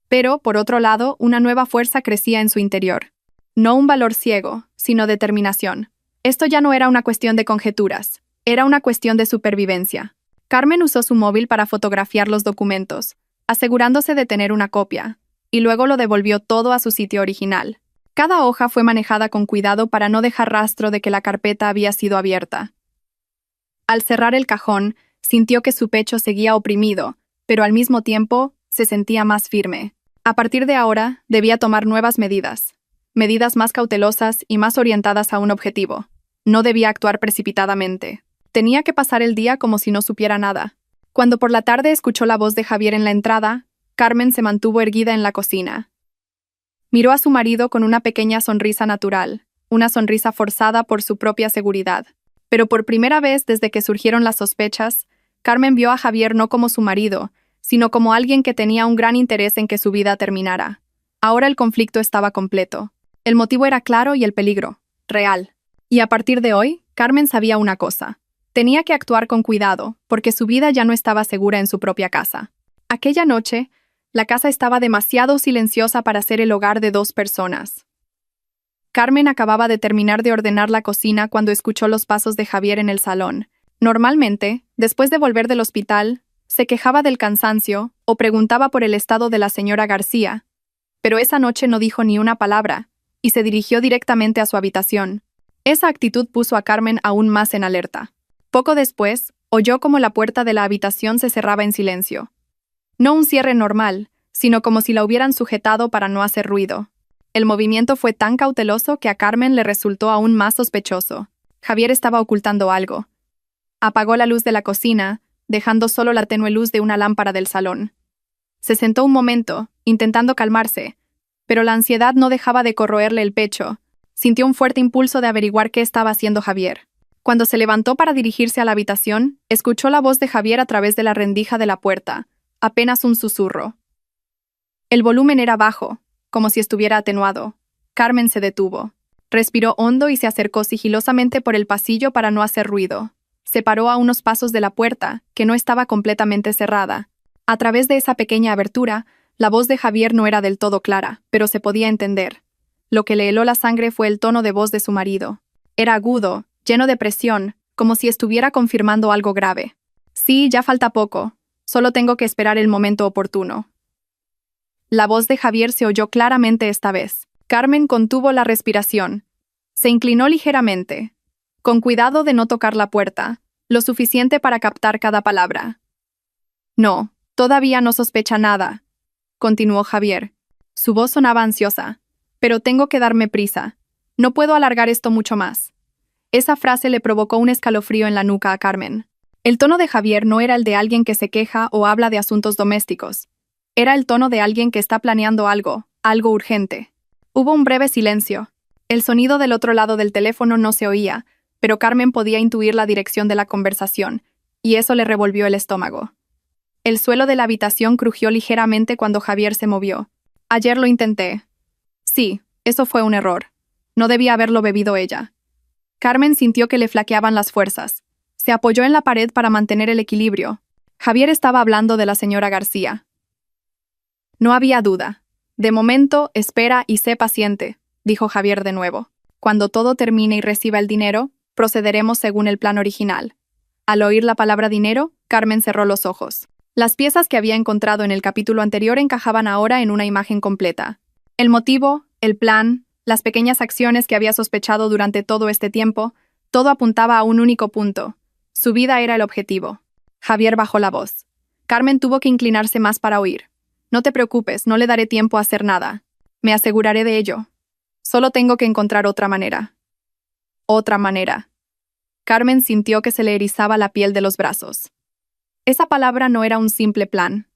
Pero, por otro lado, una nueva fuerza crecía en su interior. No un valor ciego, sino determinación. Esto ya no era una cuestión de conjeturas, era una cuestión de supervivencia. Carmen usó su móvil para fotografiar los documentos, asegurándose de tener una copia, y luego lo devolvió todo a su sitio original. Cada hoja fue manejada con cuidado para no dejar rastro de que la carpeta había sido abierta. Al cerrar el cajón, sintió que su pecho seguía oprimido, pero al mismo tiempo se sentía más firme. A partir de ahora, debía tomar nuevas medidas más cautelosas y más orientadas a un objetivo. No debía actuar precipitadamente. Tenía que pasar el día como si no supiera nada. Cuando por la tarde escuchó la voz de Javier en la entrada, Carmen se mantuvo erguida en la cocina. Miró a su marido con una pequeña sonrisa natural, una sonrisa forzada por su propia seguridad. Pero por primera vez desde que surgieron las sospechas, Carmen vio a Javier no como su marido, sino como alguien que tenía un gran interés en que su vida terminara. Ahora el conflicto estaba completo. El motivo era claro y el peligro, real. Y a partir de hoy, Carmen sabía una cosa. Tenía que actuar con cuidado, porque su vida ya no estaba segura en su propia casa. Aquella noche, la casa estaba demasiado silenciosa para ser el hogar de 2 personas. Carmen acababa de terminar de ordenar la cocina cuando escuchó los pasos de Javier en el salón. Normalmente, después de volver del hospital, se quejaba del cansancio o preguntaba por el estado de la señora García, pero esa noche no dijo ni una palabra y se dirigió directamente a su habitación. Esa actitud puso a Carmen aún más en alerta. Poco después, oyó como la puerta de la habitación se cerraba en silencio. No un cierre normal, sino como si la hubieran sujetado para no hacer ruido. El movimiento fue tan cauteloso que a Carmen le resultó aún más sospechoso. Javier estaba ocultando algo. Apagó la luz de la cocina, dejando solo la tenue luz de una lámpara del salón. Se sentó un momento, intentando calmarse, pero la ansiedad no dejaba de corroerle el pecho. Sintió un fuerte impulso de averiguar qué estaba haciendo Javier. Cuando se levantó para dirigirse a la habitación, escuchó la voz de Javier a través de la rendija de la puerta, apenas un susurro. El volumen era bajo, como si estuviera atenuado. Carmen se detuvo. Respiró hondo y se acercó sigilosamente por el pasillo para no hacer ruido. Se paró a unos pasos de la puerta, que no estaba completamente cerrada. A través de esa pequeña abertura, la voz de Javier no era del todo clara, pero se podía entender. Lo que le heló la sangre fue el tono de voz de su marido. Era agudo, lleno de presión, como si estuviera confirmando algo grave. Sí, ya falta poco. Solo tengo que esperar el momento oportuno. La voz de Javier se oyó claramente esta vez. Carmen contuvo la respiración. Se inclinó ligeramente, con cuidado de no tocar la puerta, lo suficiente para captar cada palabra. No, todavía no sospecha nada, continuó Javier. Su voz sonaba ansiosa. Pero tengo que darme prisa. No puedo alargar esto mucho más. Esa frase le provocó un escalofrío en la nuca a Carmen. El tono de Javier no era el de alguien que se queja o habla de asuntos domésticos. Era el tono de alguien que está planeando algo urgente. Hubo un breve silencio. El sonido del otro lado del teléfono no se oía, pero Carmen podía intuir la dirección de la conversación, y eso le revolvió el estómago. El suelo de la habitación crujió ligeramente cuando Javier se movió. Ayer lo intenté. Sí, eso fue un error. No debía haberlo bebido ella. Carmen sintió que le flaqueaban las fuerzas. Se apoyó en la pared para mantener el equilibrio. Javier estaba hablando de la señora García. No había duda. De momento, espera y sé paciente, dijo Javier de nuevo. Cuando todo termine y reciba el dinero, procederemos según el plan original. Al oír la palabra dinero, Carmen cerró los ojos. Las piezas que había encontrado en el capítulo anterior encajaban ahora en una imagen completa. El motivo, el plan, las pequeñas acciones que había sospechado durante todo este tiempo, todo apuntaba a un único punto. Su vida era el objetivo. Javier bajó la voz. Carmen tuvo que inclinarse más para oír. No te preocupes, no le daré tiempo a hacer nada. Me aseguraré de ello. Solo tengo que encontrar otra manera. Otra manera. Carmen sintió que se le erizaba la piel de los brazos. Esa palabra no era un simple plan.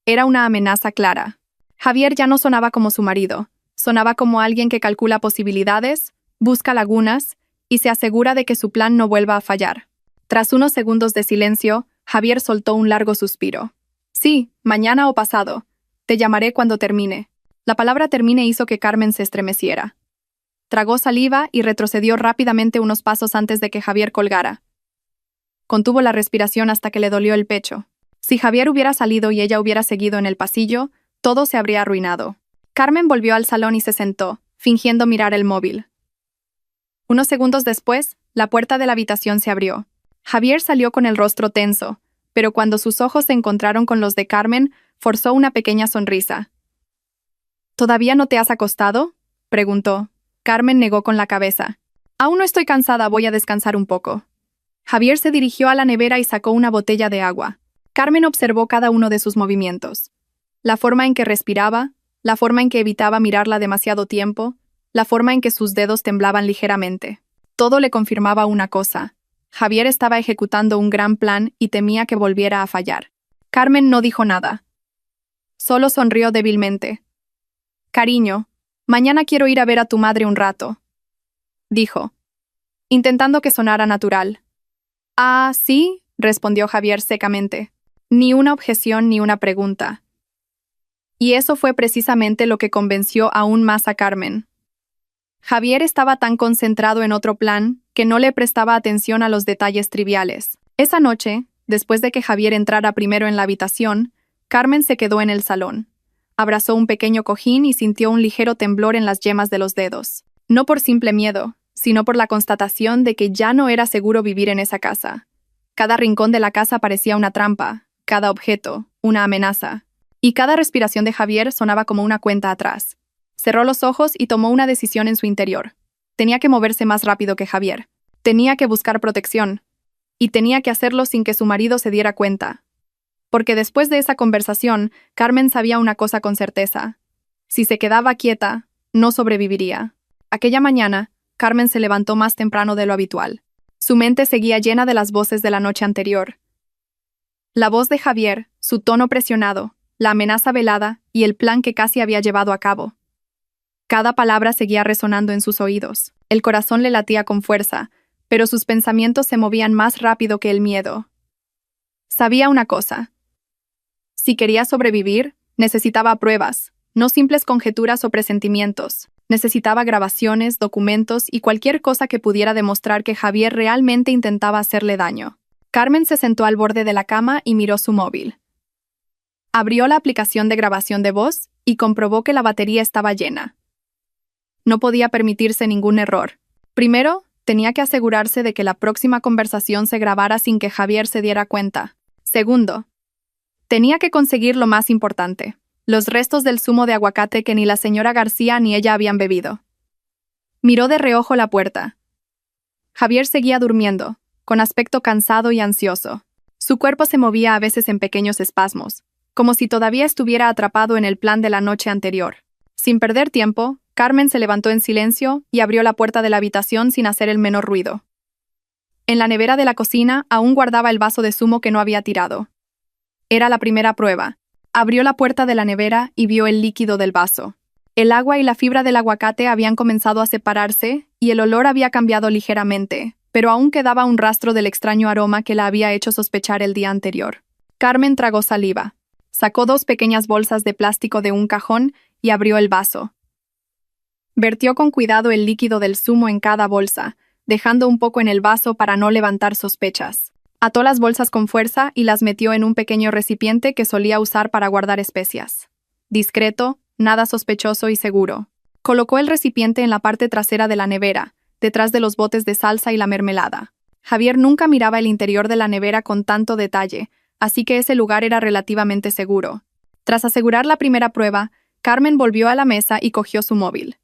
Era una amenaza clara. Javier ya no sonaba como su marido. Sonaba como alguien que calcula posibilidades, busca lagunas y se asegura de que su plan no vuelva a fallar. Tras unos segundos de silencio, Javier soltó un largo suspiro. Sí, mañana o pasado. Te llamaré cuando termine. La palabra termine hizo que Carmen se estremeciera. Tragó saliva y retrocedió rápidamente unos pasos antes de que Javier colgara. Contuvo la respiración hasta que le dolió el pecho. Si Javier hubiera salido y ella hubiera seguido en el pasillo, todo se habría arruinado. Carmen volvió al salón y se sentó, fingiendo mirar el móvil. Unos segundos después, la puerta de la habitación se abrió. Javier salió con el rostro tenso, pero cuando sus ojos se encontraron con los de Carmen, forzó una pequeña sonrisa. ¿Todavía no te has acostado?, preguntó. Carmen negó con la cabeza. Aún no estoy cansada, voy a descansar un poco. Javier se dirigió a la nevera y sacó una botella de agua. Carmen observó cada uno de sus movimientos. La forma en que respiraba, la forma en que evitaba mirarla demasiado tiempo, la forma en que sus dedos temblaban ligeramente. Todo le confirmaba una cosa. Javier estaba ejecutando un gran plan y temía que volviera a fallar. Carmen no dijo nada. Solo sonrió débilmente. «Cariño, mañana quiero ir a ver a tu madre un rato», dijo, intentando que sonara natural. «Ah, sí», respondió Javier secamente. Ni una objeción ni una pregunta. Y eso fue precisamente lo que convenció aún más a Carmen. Javier estaba tan concentrado en otro plan que no le prestaba atención a los detalles triviales. Esa noche, después de que Javier entrara primero en la habitación, Carmen se quedó en el salón. Abrazó un pequeño cojín y sintió un ligero temblor en las yemas de los dedos. No por simple miedo, sino por la constatación de que ya no era seguro vivir en esa casa. Cada rincón de la casa parecía una trampa, cada objeto, una amenaza. Y cada respiración de Javier sonaba como una cuenta atrás. Cerró los ojos y tomó una decisión en su interior. Tenía que moverse más rápido que Javier. Tenía que buscar protección. Y tenía que hacerlo sin que su marido se diera cuenta. Porque después de esa conversación, Carmen sabía una cosa con certeza. Si se quedaba quieta, no sobreviviría. Aquella mañana, Carmen se levantó más temprano de lo habitual. Su mente seguía llena de las voces de la noche anterior. La voz de Javier, su tono presionado, la amenaza velada y el plan que casi había llevado a cabo. Cada palabra seguía resonando en sus oídos. El corazón le latía con fuerza, pero sus pensamientos se movían más rápido que el miedo. Sabía una cosa. Si quería sobrevivir, necesitaba pruebas, no simples conjeturas o presentimientos. Necesitaba grabaciones, documentos y cualquier cosa que pudiera demostrar que Javier realmente intentaba hacerle daño. Carmen se sentó al borde de la cama y miró su móvil. Abrió la aplicación de grabación de voz y comprobó que la batería estaba llena. No podía permitirse ningún error. Primero, tenía que asegurarse de que la próxima conversación se grabara sin que Javier se diera cuenta. Segundo, tenía que conseguir lo más importante, los restos del zumo de aguacate que ni la señora García ni ella habían bebido. Miró de reojo la puerta. Javier seguía durmiendo, con aspecto cansado y ansioso. Su cuerpo se movía a veces en pequeños espasmos, como si todavía estuviera atrapado en el plan de la noche anterior. Sin perder tiempo, Carmen se levantó en silencio y abrió la puerta de la habitación sin hacer el menor ruido. En la nevera de la cocina aún guardaba el vaso de zumo que no había tirado. Era la primera prueba. Abrió la puerta de la nevera y vio el líquido del vaso. El agua y la fibra del aguacate habían comenzado a separarse y el olor había cambiado ligeramente, pero aún quedaba un rastro del extraño aroma que la había hecho sospechar el día anterior. Carmen tragó saliva. Sacó 2 pequeñas bolsas de plástico de un cajón y abrió el vaso. Vertió con cuidado el líquido del zumo en cada bolsa, dejando un poco en el vaso para no levantar sospechas. Ató las bolsas con fuerza y las metió en un pequeño recipiente que solía usar para guardar especias. Discreto, nada sospechoso y seguro. Colocó el recipiente en la parte trasera de la nevera, detrás de los botes de salsa y la mermelada. Javier nunca miraba el interior de la nevera con tanto detalle, así que ese lugar era relativamente seguro. Tras asegurar la primera prueba, Carmen volvió a la mesa y cogió su móvil.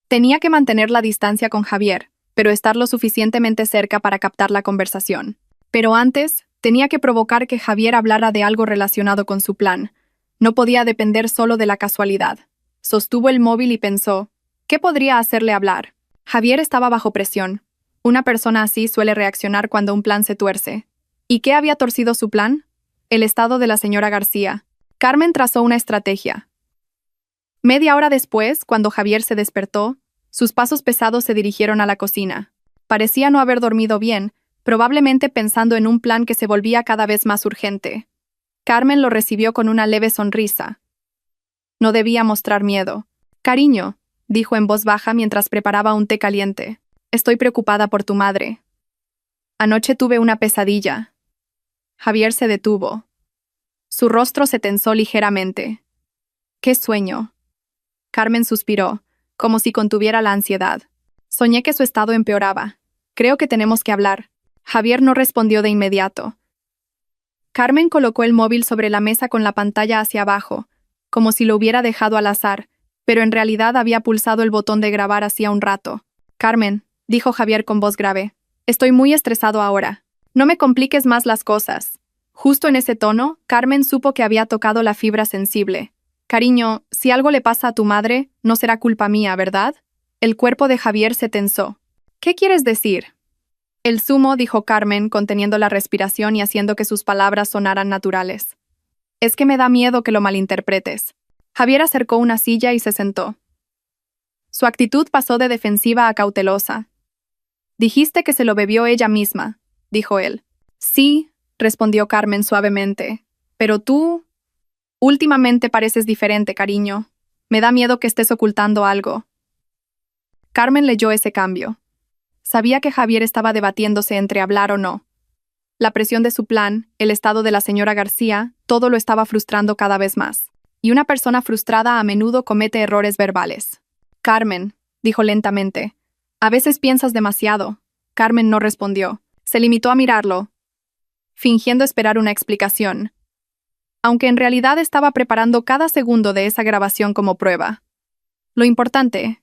Tenía que mantener la distancia con Javier, pero estar lo suficientemente cerca para captar la conversación. Pero antes, tenía que provocar que Javier hablara de algo relacionado con su plan. No podía depender solo de la casualidad. Sostuvo el móvil y pensó, ¿qué podría hacerle hablar? Javier estaba bajo presión. Una persona así suele reaccionar cuando un plan se tuerce. ¿Y qué había torcido su plan? El estado de la señora García. Carmen trazó una estrategia. Media hora después, cuando Javier se despertó, sus pasos pesados se dirigieron a la cocina. Parecía no haber dormido bien, probablemente pensando en un plan que se volvía cada vez más urgente. Carmen lo recibió con una leve sonrisa. No debía mostrar miedo. «Cariño», dijo en voz baja mientras preparaba un té caliente. «Estoy preocupada por tu madre. Anoche tuve una pesadilla». Javier se detuvo. Su rostro se tensó ligeramente. «¿Qué sueño?». Carmen suspiró, como si contuviera la ansiedad. «Soñé que su estado empeoraba. Creo que tenemos que hablar». Javier no respondió de inmediato. Carmen colocó el móvil sobre la mesa con la pantalla hacia abajo, como si lo hubiera dejado al azar, pero en realidad había pulsado el botón de grabar hacía un rato. «Carmen», dijo Javier con voz grave, «estoy muy estresado ahora. No me compliques más las cosas». Justo en ese tono, Carmen supo que había tocado la fibra sensible. «Cariño, si algo le pasa a tu madre, no será culpa mía, ¿verdad?» El cuerpo de Javier se tensó. «¿Qué quieres decir?» «El zumo», dijo Carmen, conteniendo la respiración y haciendo que sus palabras sonaran naturales. «Es que me da miedo que lo malinterpretes». Javier acercó una silla y se sentó. Su actitud pasó de defensiva a cautelosa. «Dijiste que se lo bebió ella misma», dijo él. «Sí», respondió Carmen suavemente. «Pero tú... últimamente pareces diferente, cariño. Me da miedo que estés ocultando algo». Carmen leyó ese cambio. Sabía que Javier estaba debatiéndose entre hablar o no. La presión de su plan, el estado de la señora García, todo lo estaba frustrando cada vez más. Y una persona frustrada a menudo comete errores verbales. «Carmen», dijo lentamente, «a veces piensas demasiado». Carmen no respondió. Se limitó a mirarlo, fingiendo esperar una explicación, aunque en realidad estaba preparando cada segundo de esa grabación como prueba. «Lo importante»,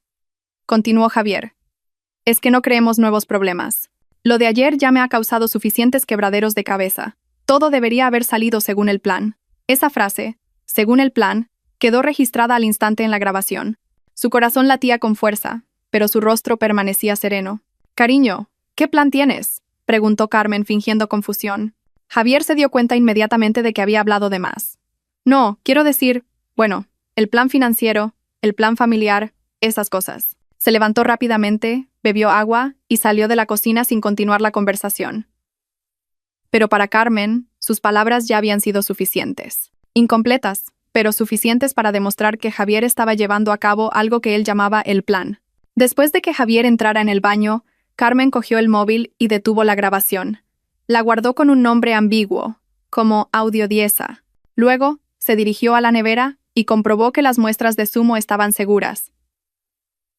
continuó Javier, «es que no creemos nuevos problemas. Lo de ayer ya me ha causado suficientes quebraderos de cabeza. Todo debería haber salido según el plan». Esa frase, «según el plan», quedó registrada al instante en la grabación. Su corazón latía con fuerza, pero su rostro permanecía sereno. «Cariño, ¿qué plan tienes?», preguntó Carmen fingiendo confusión. Javier se dio cuenta inmediatamente de que había hablado de más. «No, quiero decir, bueno, el plan financiero, el plan familiar, esas cosas». Se levantó rápidamente, bebió agua y salió de la cocina sin continuar la conversación. Pero para Carmen, sus palabras ya habían sido suficientes. Incompletas, pero suficientes para demostrar que Javier estaba llevando a cabo algo que él llamaba el plan. Después de que Javier entrara en el baño, Carmen cogió el móvil y detuvo la grabación. La guardó con un nombre ambiguo, como Audiodiesa. Luego, se dirigió a la nevera y comprobó que las muestras de zumo estaban seguras.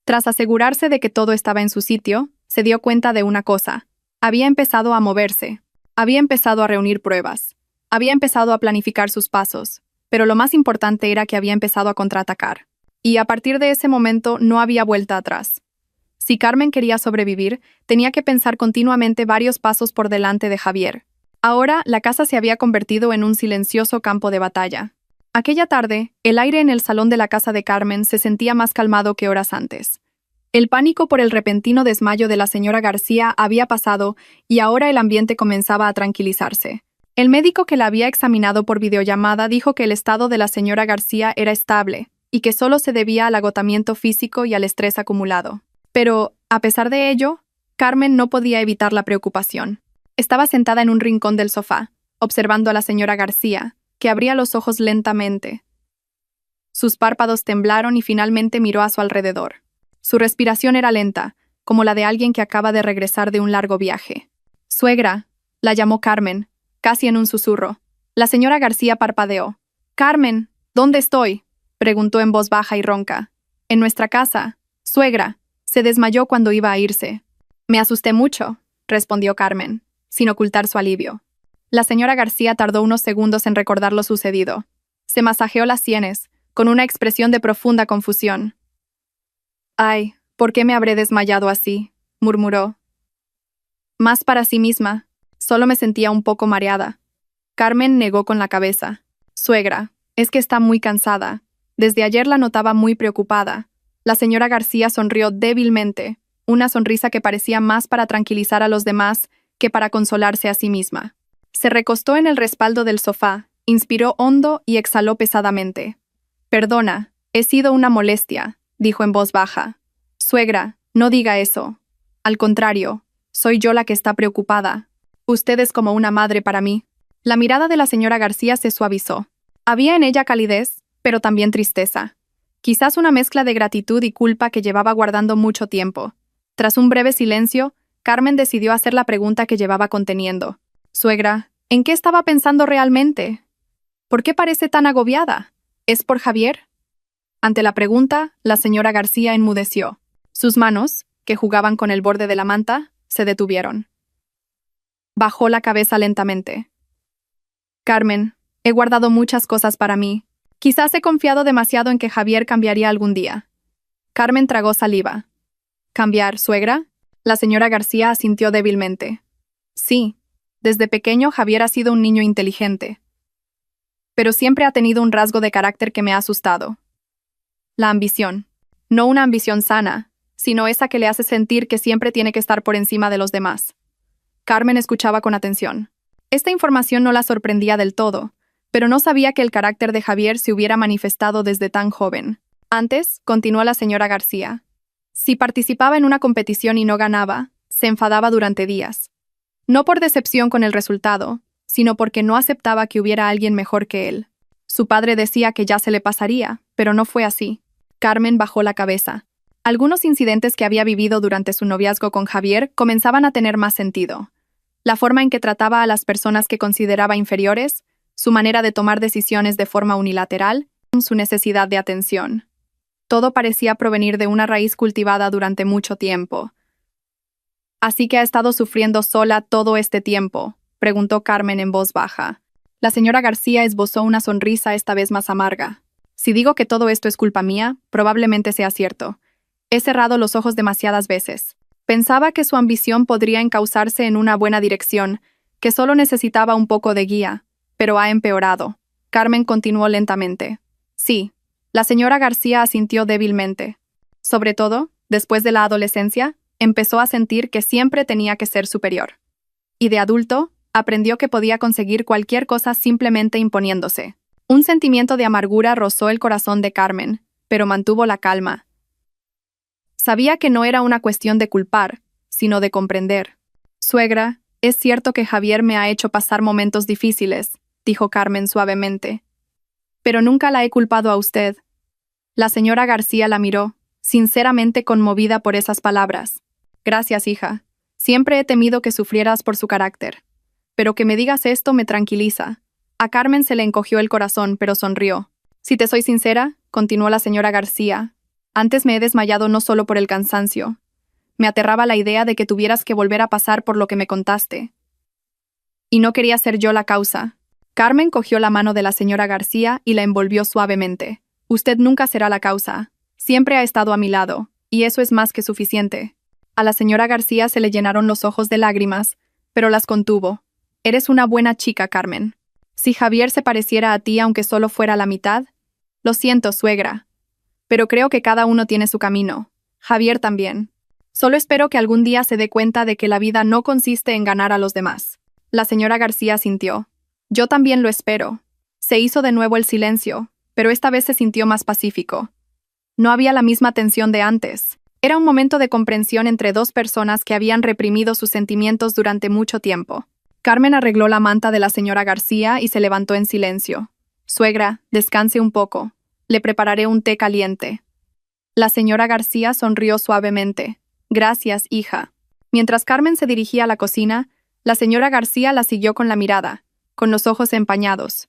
Tras asegurarse de que todo estaba en su sitio, se dio cuenta de una cosa. Había empezado a moverse. Había empezado a reunir pruebas. Había empezado a planificar sus pasos. Pero lo más importante era que había empezado a contraatacar. Y a partir de ese momento no había vuelta atrás. Si Carmen quería sobrevivir, tenía que pensar continuamente varios pasos por delante de Javier. Ahora, la casa se había convertido en un silencioso campo de batalla. Aquella tarde, el aire en el salón de la casa de Carmen se sentía más calmado que horas antes. El pánico por el repentino desmayo de la señora García había pasado y ahora el ambiente comenzaba a tranquilizarse. El médico que la había examinado por videollamada dijo que el estado de la señora García era estable y que solo se debía al agotamiento físico y al estrés acumulado. Pero, a pesar de ello, Carmen no podía evitar la preocupación. Estaba sentada en un rincón del sofá, observando a la señora García, que abría los ojos lentamente. Sus párpados temblaron y finalmente miró a su alrededor. Su respiración era lenta, como la de alguien que acaba de regresar de un largo viaje. «Suegra», la llamó Carmen, casi en un susurro. La señora García parpadeó. «Carmen, ¿dónde estoy?», preguntó en voz baja y ronca. «En nuestra casa, suegra». Se desmayó cuando iba a irse. «Me asusté mucho», respondió Carmen, sin ocultar su alivio. La señora García tardó unos segundos en recordar lo sucedido. Se masajeó las sienes, con una expresión de profunda confusión. «Ay, ¿por qué me habré desmayado así?», murmuró. Más para sí misma, solo me sentía un poco mareada. Carmen negó con la cabeza. «Suegra, es que está muy cansada. Desde ayer la notaba muy preocupada». La señora García sonrió débilmente, una sonrisa que parecía más para tranquilizar a los demás que para consolarse a sí misma. Se recostó en el respaldo del sofá, inspiró hondo y exhaló pesadamente. «Perdona, he sido una molestia», dijo en voz baja. «Suegra, no diga eso. Al contrario, soy yo la que está preocupada. Usted es como una madre para mí». La mirada de la señora García se suavizó. Había en ella calidez, pero también tristeza. Quizás una mezcla de gratitud y culpa que llevaba guardando mucho tiempo. Tras un breve silencio, Carmen decidió hacer la pregunta que llevaba conteniendo. «Suegra, ¿en qué estaba pensando realmente? ¿Por qué parece tan agobiada? ¿Es por Javier?». Ante la pregunta, la señora García enmudeció. Sus manos, que jugaban con el borde de la manta, se detuvieron. Bajó la cabeza lentamente. Carmen, he guardado muchas cosas para mí. Quizás he confiado demasiado en que Javier cambiaría algún día. Carmen tragó saliva. ¿Cambiar, suegra? La señora García asintió débilmente. Sí, desde pequeño Javier ha sido un niño inteligente. Pero siempre ha tenido un rasgo de carácter que me ha asustado. La ambición. No una ambición sana, sino esa que le hace sentir que siempre tiene que estar por encima de los demás. Carmen escuchaba con atención. Esta información no la sorprendía del todo, pero no sabía que el carácter de Javier se hubiera manifestado desde tan joven. Antes, continuó la señora García, si participaba en una competición y no ganaba, se enfadaba durante días. No por decepción con el resultado, sino porque no aceptaba que hubiera alguien mejor que él. Su padre decía que ya se le pasaría, pero no fue así. Carmen bajó la cabeza. Algunos incidentes que había vivido durante su noviazgo con Javier comenzaban a tener más sentido. La forma en que trataba a las personas que consideraba inferiores, su manera de tomar decisiones de forma unilateral, su necesidad de atención. Todo parecía provenir de una raíz cultivada durante mucho tiempo. ¿Así que ha estado sufriendo sola todo este tiempo?, preguntó Carmen en voz baja. La señora García esbozó una sonrisa esta vez más amarga. Si digo que todo esto es culpa mía, probablemente sea cierto. He cerrado los ojos demasiadas veces. Pensaba que su ambición podría encauzarse en una buena dirección, que solo necesitaba un poco de guía, pero ha empeorado. Carmen continuó lentamente. Sí. La señora García asintió débilmente. Sobre todo, después de la adolescencia, empezó a sentir que siempre tenía que ser superior. Y de adulto, aprendió que podía conseguir cualquier cosa simplemente imponiéndose. Un sentimiento de amargura rozó el corazón de Carmen, pero mantuvo la calma. Sabía que no era una cuestión de culpar, sino de comprender. Suegra, es cierto que Javier me ha hecho pasar momentos difíciles, dijo Carmen suavemente. Pero nunca la he culpado a usted. La señora García la miró, sinceramente conmovida por esas palabras. Gracias, hija. Siempre he temido que sufrieras por su carácter. Pero que me digas esto me tranquiliza. A Carmen se le encogió el corazón, pero sonrió. Si te soy sincera, continuó la señora García, antes me he desmayado no solo por el cansancio. Me aterraba la idea de que tuvieras que volver a pasar por lo que me contaste. Y no quería ser yo la causa. Carmen cogió la mano de la señora García y la envolvió suavemente. Usted nunca será la causa. Siempre ha estado a mi lado, y eso es más que suficiente. A la señora García se le llenaron los ojos de lágrimas, pero las contuvo. Eres una buena chica, Carmen. Si Javier se pareciera a ti aunque solo fuera la mitad, lo siento, suegra. Pero creo que cada uno tiene su camino. Javier también. Solo espero que algún día se dé cuenta de que la vida no consiste en ganar a los demás. La señora García sintió. Yo también lo espero. Se hizo de nuevo el silencio, pero esta vez se sintió más pacífico. No había la misma tensión de antes. Era un momento de comprensión entre dos personas que habían reprimido sus sentimientos durante mucho tiempo. Carmen arregló la manta de la señora García y se levantó en silencio. Suegra, descanse un poco. Le prepararé un té caliente. La señora García sonrió suavemente. Gracias, hija. Mientras Carmen se dirigía a la cocina, la señora García la siguió con la mirada, con los ojos empañados.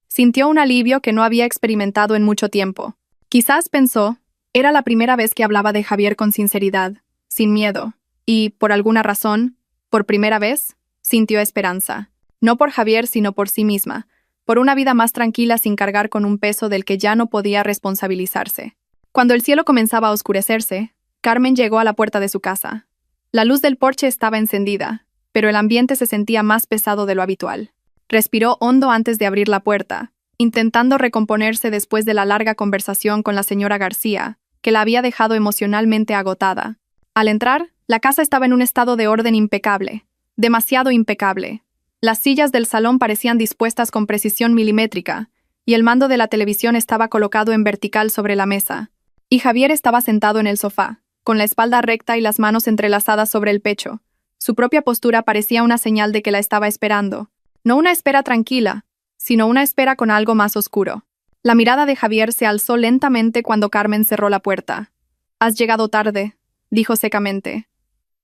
Sintió un alivio que no había experimentado en mucho tiempo. Quizás pensó, era la primera vez que hablaba de Javier con sinceridad, sin miedo, y, por alguna razón, por primera vez, sintió esperanza. No por Javier, sino por sí misma, por una vida más tranquila sin cargar con un peso del que ya no podía responsabilizarse. Cuando el cielo comenzaba a oscurecerse, Carmen llegó a la puerta de su casa. La luz del porche estaba encendida, pero el ambiente se sentía más pesado de lo habitual. Respiró hondo antes de abrir la puerta, intentando recomponerse después de la larga conversación con la señora García, que la había dejado emocionalmente agotada. Al entrar, la casa estaba en un estado de orden impecable, demasiado impecable. Las sillas del salón parecían dispuestas con precisión milimétrica, y el mando de la televisión estaba colocado en vertical sobre la mesa. Y Javier estaba sentado en el sofá, con la espalda recta y las manos entrelazadas sobre el pecho. Su propia postura parecía una señal de que la estaba esperando. No una espera tranquila, sino una espera con algo más oscuro. La mirada de Javier se alzó lentamente cuando Carmen cerró la puerta. «Has llegado tarde», dijo secamente.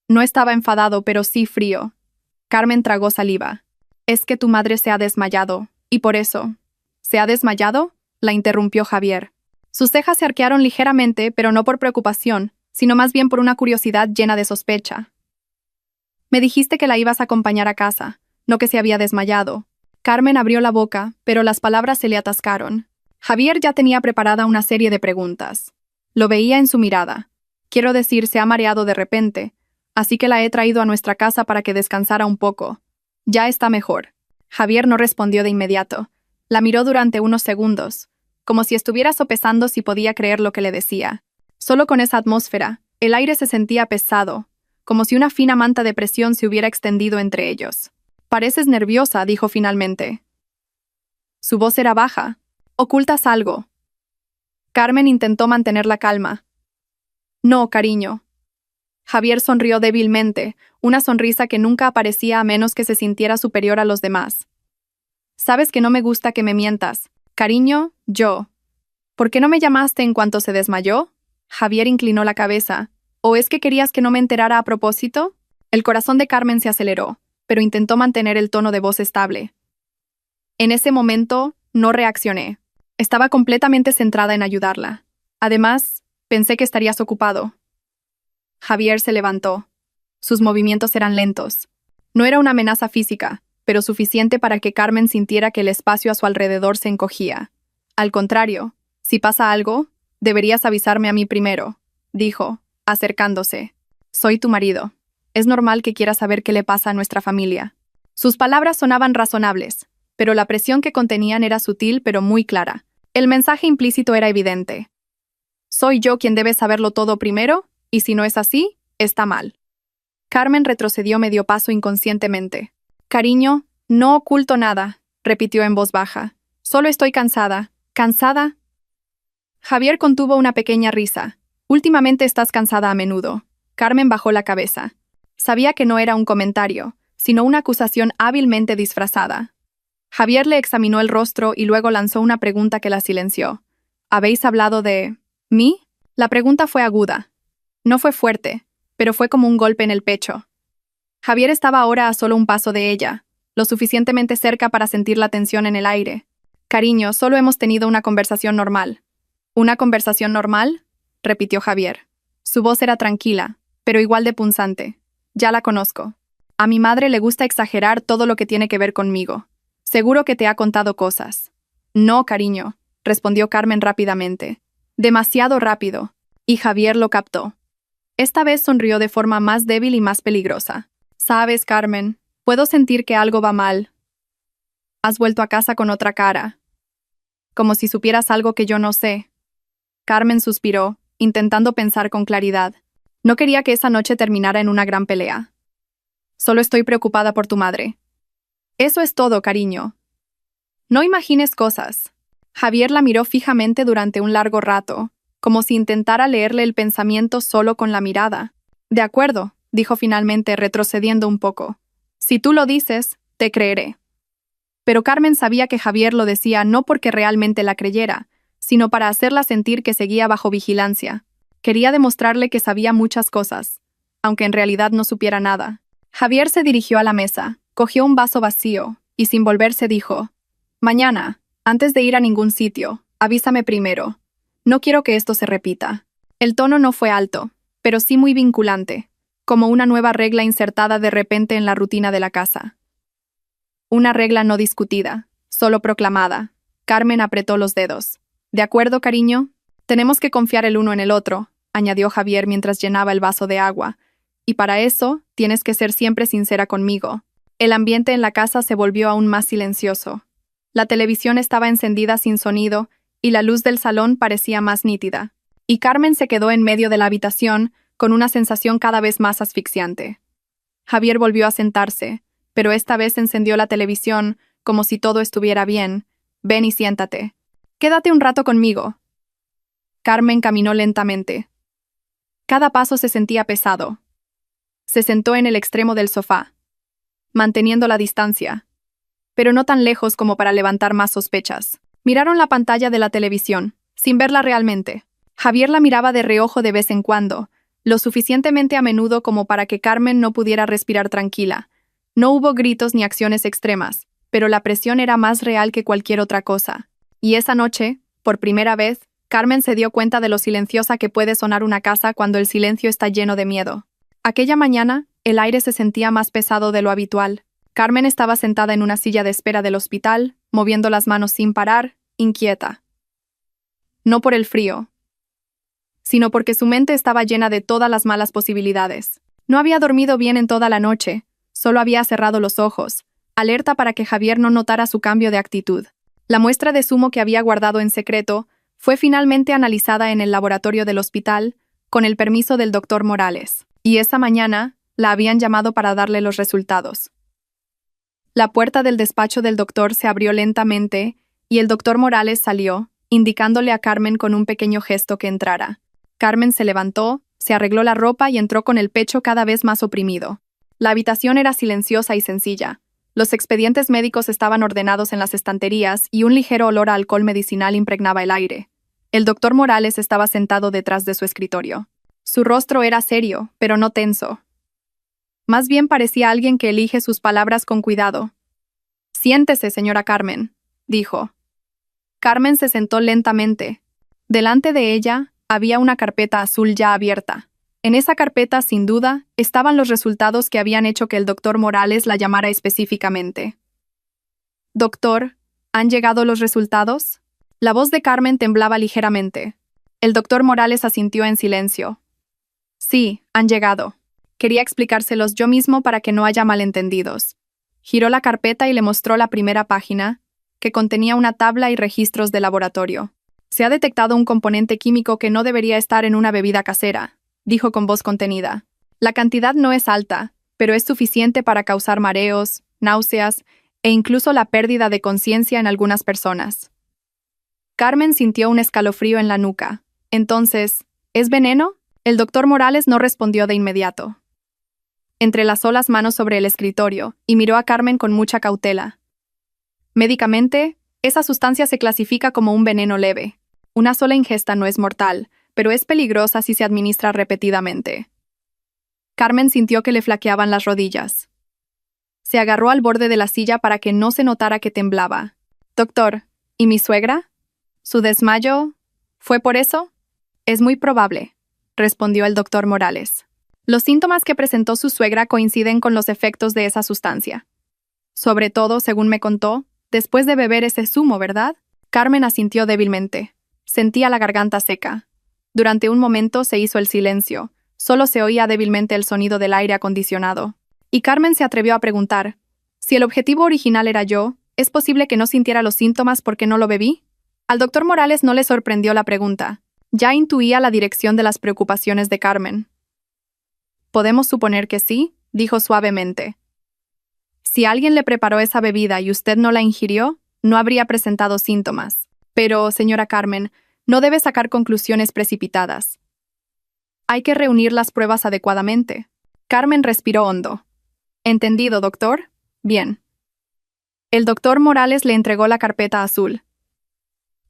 No estaba enfadado, pero sí frío. Carmen tragó saliva. «Es que tu madre se ha desmayado, y por eso». «¿Se ha desmayado?», la interrumpió Javier. Sus cejas se arquearon ligeramente, pero no por preocupación, sino más bien por una curiosidad llena de sospecha. «Me dijiste que la ibas a acompañar a casa, no que se había desmayado». Carmen abrió la boca, pero las palabras se le atascaron. Javier ya tenía preparada una serie de preguntas. Lo veía en su mirada. Quiero decir, se ha mareado de repente, así que la he traído a nuestra casa para que descansara un poco. Ya está mejor. Javier no respondió de inmediato. La miró durante unos segundos, como si estuviera sopesando si podía creer lo que le decía. Solo con esa atmósfera, el aire se sentía pesado, como si una fina manta de presión se hubiera extendido entre ellos. «Pareces nerviosa», dijo finalmente. Su voz era baja. «¿Ocultas algo?» Carmen intentó mantener la calma. «No, cariño». Javier sonrió débilmente, una sonrisa que nunca aparecía a menos que se sintiera superior a los demás. «Sabes que no me gusta que me mientas. Cariño, yo». «¿Por qué no me llamaste en cuanto se desmayó?» Javier inclinó la cabeza. «¿O es que querías que no me enterara a propósito?» El corazón de Carmen se aceleró, pero intentó mantener el tono de voz estable. En ese momento, no reaccioné. Estaba completamente centrada en ayudarla. Además, pensé que estarías ocupado. Javier se levantó. Sus movimientos eran lentos. No era una amenaza física, pero suficiente para que Carmen sintiera que el espacio a su alrededor se encogía. Al contrario, si pasa algo, deberías avisarme a mí primero, dijo, acercándose. Soy tu marido. Es normal que quieras saber qué le pasa a nuestra familia. Sus palabras sonaban razonables, pero la presión que contenían era sutil pero muy clara. El mensaje implícito era evidente. Soy yo quien debe saberlo todo primero, y si no es así, está mal. Carmen retrocedió medio paso inconscientemente. Cariño, no oculto nada, repitió en voz baja. Solo estoy cansada. ¿Cansada? Javier contuvo una pequeña risa. Últimamente estás cansada a menudo. Carmen bajó la cabeza. Sabía que no era un comentario, sino una acusación hábilmente disfrazada. Javier le examinó el rostro y luego lanzó una pregunta que la silenció. ¿Habéis hablado de mí? La pregunta fue aguda. No fue fuerte, pero fue como un golpe en el pecho. Javier estaba ahora a solo un paso de ella, lo suficientemente cerca para sentir la tensión en el aire. Cariño, solo hemos tenido una conversación normal. ¿Una conversación normal?, repitió Javier. Su voz era tranquila, pero igual de punzante. Ya la conozco. A mi madre le gusta exagerar todo lo que tiene que ver conmigo. Seguro que te ha contado cosas. No, cariño, respondió Carmen rápidamente. Demasiado rápido. Y Javier lo captó. Esta vez sonrió de forma más débil y más peligrosa. Sabes, Carmen, puedo sentir que algo va mal. Has vuelto a casa con otra cara. Como si supieras algo que yo no sé. Carmen suspiró, intentando pensar con claridad. No quería que esa noche terminara en una gran pelea. Solo estoy preocupada por tu madre. Eso es todo, cariño. No imagines cosas. Javier la miró fijamente durante un largo rato, como si intentara leerle el pensamiento solo con la mirada. De acuerdo, dijo finalmente, retrocediendo un poco. Si tú lo dices, te creeré. Pero Carmen sabía que Javier lo decía no porque realmente la creyera, sino para hacerla sentir que seguía bajo vigilancia. Quería demostrarle que sabía muchas cosas, aunque en realidad no supiera nada. Javier se dirigió a la mesa, cogió un vaso vacío, y sin volverse dijo, «Mañana, antes de ir a ningún sitio, avísame primero. No quiero que esto se repita». El tono no fue alto, pero sí muy vinculante, como una nueva regla insertada de repente en la rutina de la casa. Una regla no discutida, solo proclamada. Carmen apretó los dedos. «¿De acuerdo, cariño? Tenemos que confiar el uno en el otro», añadió Javier mientras llenaba el vaso de agua. «Y para eso, tienes que ser siempre sincera conmigo». El ambiente en la casa se volvió aún más silencioso. La televisión estaba encendida sin sonido y la luz del salón parecía más nítida. Y Carmen se quedó en medio de la habitación con una sensación cada vez más asfixiante. Javier volvió a sentarse, pero esta vez encendió la televisión como si todo estuviera bien. «Ven y siéntate. Quédate un rato conmigo». Carmen caminó lentamente. Cada paso se sentía pesado. Se sentó en el extremo del sofá, manteniendo la distancia, pero no tan lejos como para levantar más sospechas. Miraron la pantalla de la televisión, sin verla realmente. Javier la miraba de reojo de vez en cuando, lo suficientemente a menudo como para que Carmen no pudiera respirar tranquila. No hubo gritos ni acciones extremas, pero la presión era más real que cualquier otra cosa. Y esa noche, por primera vez, Carmen se dio cuenta de lo silenciosa que puede sonar una casa cuando el silencio está lleno de miedo. Aquella mañana, el aire se sentía más pesado de lo habitual. Carmen estaba sentada en una silla de espera del hospital, moviendo las manos sin parar, inquieta. No por el frío, sino porque su mente estaba llena de todas las malas posibilidades. No había dormido bien en toda la noche, solo había cerrado los ojos, alerta para que Javier no notara su cambio de actitud. La muestra de zumo que había guardado en secreto fue finalmente analizada en el laboratorio del hospital, con el permiso del doctor Morales, y esa mañana la habían llamado para darle los resultados. La puerta del despacho del doctor se abrió lentamente y el doctor Morales salió, indicándole a Carmen con un pequeño gesto que entrara. Carmen se levantó, se arregló la ropa y entró con el pecho cada vez más oprimido. La habitación era silenciosa y sencilla. Los expedientes médicos estaban ordenados en las estanterías y un ligero olor a alcohol medicinal impregnaba el aire. El doctor Morales estaba sentado detrás de su escritorio. Su rostro era serio, pero no tenso. Más bien parecía alguien que elige sus palabras con cuidado. «Siéntese, señora Carmen», dijo. Carmen se sentó lentamente. Delante de ella había una carpeta azul ya abierta. En esa carpeta, sin duda, estaban los resultados que habían hecho que el doctor Morales la llamara específicamente. «Doctor, ¿han llegado los resultados?» La voz de Carmen temblaba ligeramente. El doctor Morales asintió en silencio. «Sí, han llegado. Quería explicárselos yo mismo para que no haya malentendidos». Giró la carpeta y le mostró la primera página, que contenía una tabla y registros de laboratorio. «Se ha detectado un componente químico que no debería estar en una bebida casera», dijo con voz contenida. «La cantidad no es alta, pero es suficiente para causar mareos, náuseas e incluso la pérdida de conciencia en algunas personas». Carmen sintió un escalofrío en la nuca. Entonces, ¿es veneno? El doctor Morales no respondió de inmediato. Entrelazó las manos sobre el escritorio y miró a Carmen con mucha cautela. «Médicamente, esa sustancia se clasifica como un veneno leve. Una sola ingesta no es mortal, pero es peligrosa si se administra repetidamente». Carmen sintió que le flaqueaban las rodillas. Se agarró al borde de la silla para que no se notara que temblaba. «Doctor, ¿y mi suegra? ¿Su desmayo? ¿Fue por eso?» «Es muy probable», respondió el doctor Morales. «Los síntomas que presentó su suegra coinciden con los efectos de esa sustancia. Sobre todo, según me contó, después de beber ese zumo, ¿verdad?» Carmen asintió débilmente. Sentía la garganta seca. Durante un momento se hizo el silencio. Solo se oía débilmente el sonido del aire acondicionado. Y Carmen se atrevió a preguntar, «Si el objetivo original era yo, ¿es posible que no sintiera los síntomas porque no lo bebí?» Al doctor Morales no le sorprendió la pregunta. Ya intuía la dirección de las preocupaciones de Carmen. «Podemos suponer que sí», dijo suavemente. «Si alguien le preparó esa bebida y usted no la ingirió, no habría presentado síntomas. Pero, señora Carmen, no debe sacar conclusiones precipitadas. Hay que reunir las pruebas adecuadamente». Carmen respiró hondo. «Entendido, doctor. Bien». El doctor Morales le entregó la carpeta azul.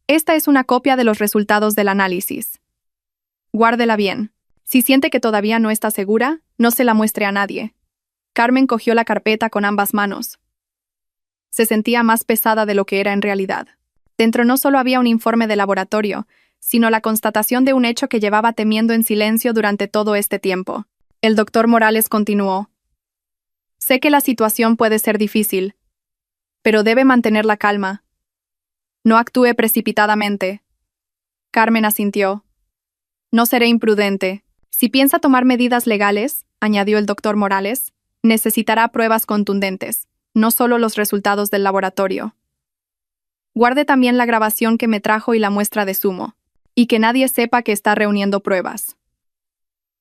«Esta es una copia de los resultados del análisis. Guárdela bien. Si siente que todavía no está segura, no se la muestre a nadie». Carmen cogió la carpeta con ambas manos. Se sentía más pesada de lo que era en realidad. Dentro no solo había un informe de laboratorio, sino la constatación de un hecho que llevaba temiendo en silencio durante todo este tiempo. El doctor Morales continuó. «Sé que la situación puede ser difícil, pero debe mantener la calma. No actúe precipitadamente». Carmen asintió. «No seré imprudente. Si piensa tomar medidas legales», añadió el doctor Morales, «necesitará pruebas contundentes, no solo los resultados del laboratorio. Guarde también la grabación que me trajo y la muestra de zumo, y que nadie sepa que está reuniendo pruebas».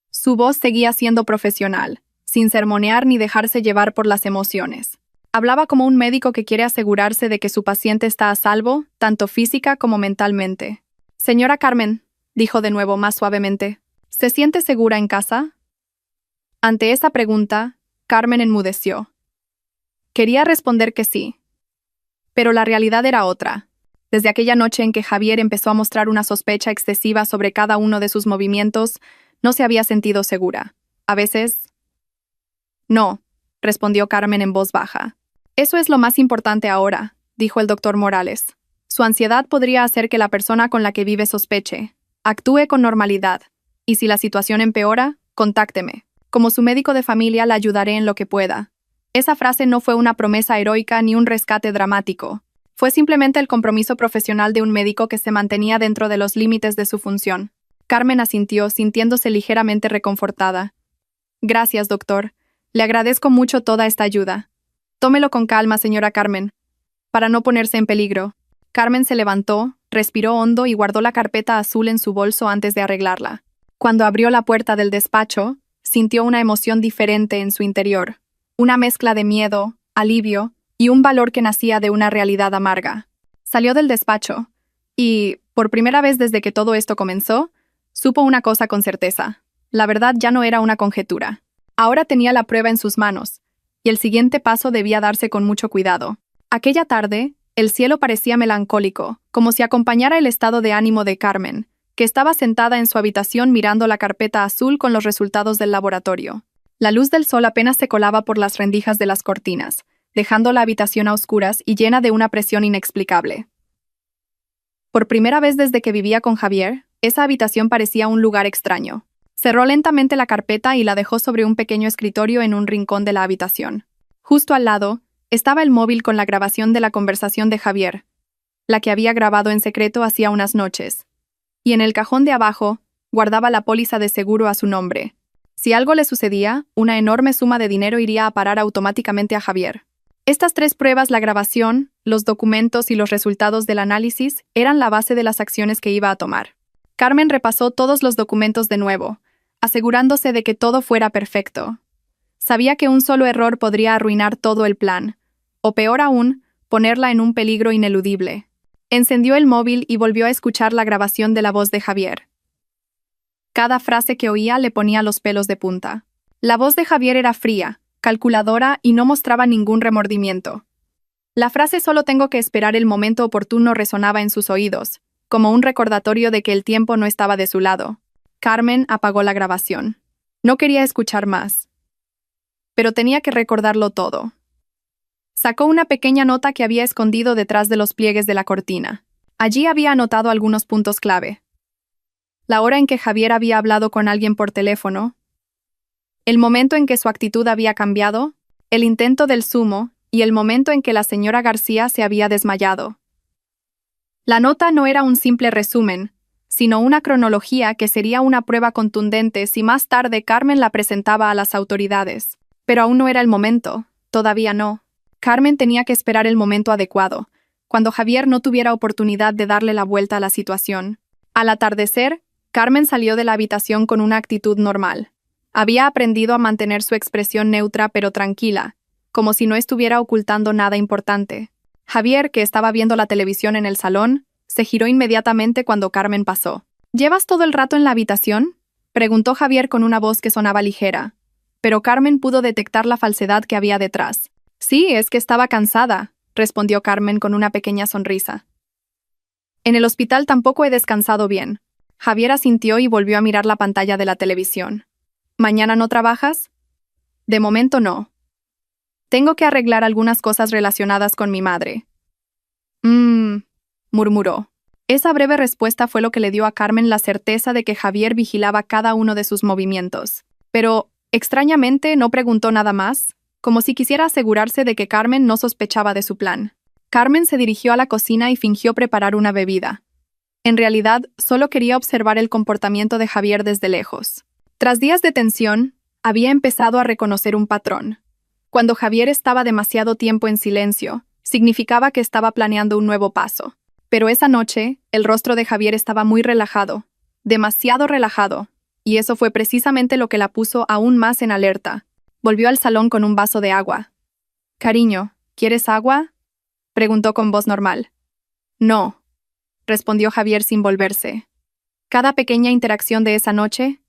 Su voz seguía siendo profesional, sin sermonear ni dejarse llevar por las emociones. Hablaba como un médico que quiere asegurarse de que su paciente está a salvo, tanto física como mentalmente. «Señora Carmen», dijo de nuevo más suavemente, «¿se siente segura en casa?» Ante esa pregunta, Carmen enmudeció. Quería responder que sí. Pero la realidad era otra. Desde aquella noche en que Javier empezó a mostrar una sospecha excesiva sobre cada uno de sus movimientos, no se había sentido segura. A veces... «No», respondió Carmen en voz baja. «Eso es lo más importante ahora», dijo el doctor Morales. «Su ansiedad podría hacer que la persona con la que vive sospeche. Actúe con normalidad. Y si la situación empeora, contácteme. Como su médico de familia la ayudaré en lo que pueda. Esa frase no fue una promesa heroica ni un rescate dramático. Fue simplemente el compromiso profesional de un médico que se mantenía dentro de los límites de su función. Carmen asintió, sintiéndose ligeramente reconfortada. Gracias, doctor. Le agradezco mucho toda esta ayuda. Tómelo con calma, señora Carmen, para no ponerse en peligro. Carmen se levantó, respiró hondo y guardó la carpeta azul en su bolso antes de arreglarla. Cuando abrió la puerta del despacho, sintió una emoción diferente en su interior. Una mezcla de miedo, alivio y un valor que nacía de una realidad amarga. Salió del despacho y, por primera vez desde que todo esto comenzó, supo una cosa con certeza. La verdad ya no era una conjetura. Ahora tenía la prueba en sus manos, y el siguiente paso debía darse con mucho cuidado. Aquella tarde, el cielo parecía melancólico, como si acompañara el estado de ánimo de Carmen, que estaba sentada en su habitación mirando la carpeta azul con los resultados del laboratorio. La luz del sol apenas se colaba por las rendijas de las cortinas, dejando la habitación a oscuras y llena de una presión inexplicable. Por primera vez desde que vivía con Javier, esa habitación parecía un lugar extraño. Cerró lentamente la carpeta y la dejó sobre un pequeño escritorio en un rincón de la habitación. Justo al lado, estaba el móvil con la grabación de la conversación de Javier, la que había grabado en secreto hacía unas noches. Y en el cajón de abajo, guardaba la póliza de seguro a su nombre. Si algo le sucedía, una enorme suma de dinero iría a parar automáticamente a Javier. Estas tres pruebas, la grabación, los documentos y los resultados del análisis, eran la base de las acciones que iba a tomar. Carmen repasó todos los documentos de nuevo, asegurándose de que todo fuera perfecto. Sabía que un solo error podría arruinar todo el plan, o peor aún, ponerla en un peligro ineludible. Encendió el móvil y volvió a escuchar la grabación de la voz de Javier. Cada frase que oía le ponía los pelos de punta. La voz de Javier era fría, calculadora y no mostraba ningún remordimiento. La frase "solo tengo que esperar el momento oportuno" resonaba en sus oídos, como un recordatorio de que el tiempo no estaba de su lado. Carmen apagó la grabación. No quería escuchar más. Pero tenía que recordarlo todo. Sacó una pequeña nota que había escondido detrás de los pliegues de la cortina. Allí había anotado algunos puntos clave. La hora en que Javier había hablado con alguien por teléfono, el momento en que su actitud había cambiado, el intento del zumo y el momento en que la señora García se había desmayado. La nota no era un simple resumen, sino una cronología que sería una prueba contundente si más tarde Carmen la presentaba a las autoridades. Pero aún no era el momento, todavía no. Carmen tenía que esperar el momento adecuado, cuando Javier no tuviera oportunidad de darle la vuelta a la situación. Al atardecer, Carmen salió de la habitación con una actitud normal. Había aprendido a mantener su expresión neutra pero tranquila, como si no estuviera ocultando nada importante. Javier, que estaba viendo la televisión en el salón, se giró inmediatamente cuando Carmen pasó. ¿Llevas todo el rato en la habitación?, preguntó Javier con una voz que sonaba ligera, pero Carmen pudo detectar la falsedad que había detrás. Sí, es que estaba cansada, respondió Carmen con una pequeña sonrisa. En el hospital tampoco he descansado bien. Javier asintió y volvió a mirar la pantalla de la televisión. ¿Mañana no trabajas? De momento no. Tengo que arreglar algunas cosas relacionadas con mi madre. Murmuró. Esa breve respuesta fue lo que le dio a Carmen la certeza de que Javier vigilaba cada uno de sus movimientos. Pero, extrañamente, no preguntó nada más, como si quisiera asegurarse de que Carmen no sospechaba de su plan. Carmen se dirigió a la cocina y fingió preparar una bebida. En realidad, solo quería observar el comportamiento de Javier desde lejos. Tras días de tensión, había empezado a reconocer un patrón. Cuando Javier estaba demasiado tiempo en silencio, significaba que estaba planeando un nuevo paso. Pero esa noche, el rostro de Javier estaba muy relajado, demasiado relajado, y eso fue precisamente lo que la puso aún más en alerta. Volvió al salón con un vaso de agua. «Cariño, ¿quieres agua?», preguntó con voz normal. «No», respondió Javier sin volverse. Cada pequeña interacción de esa noche,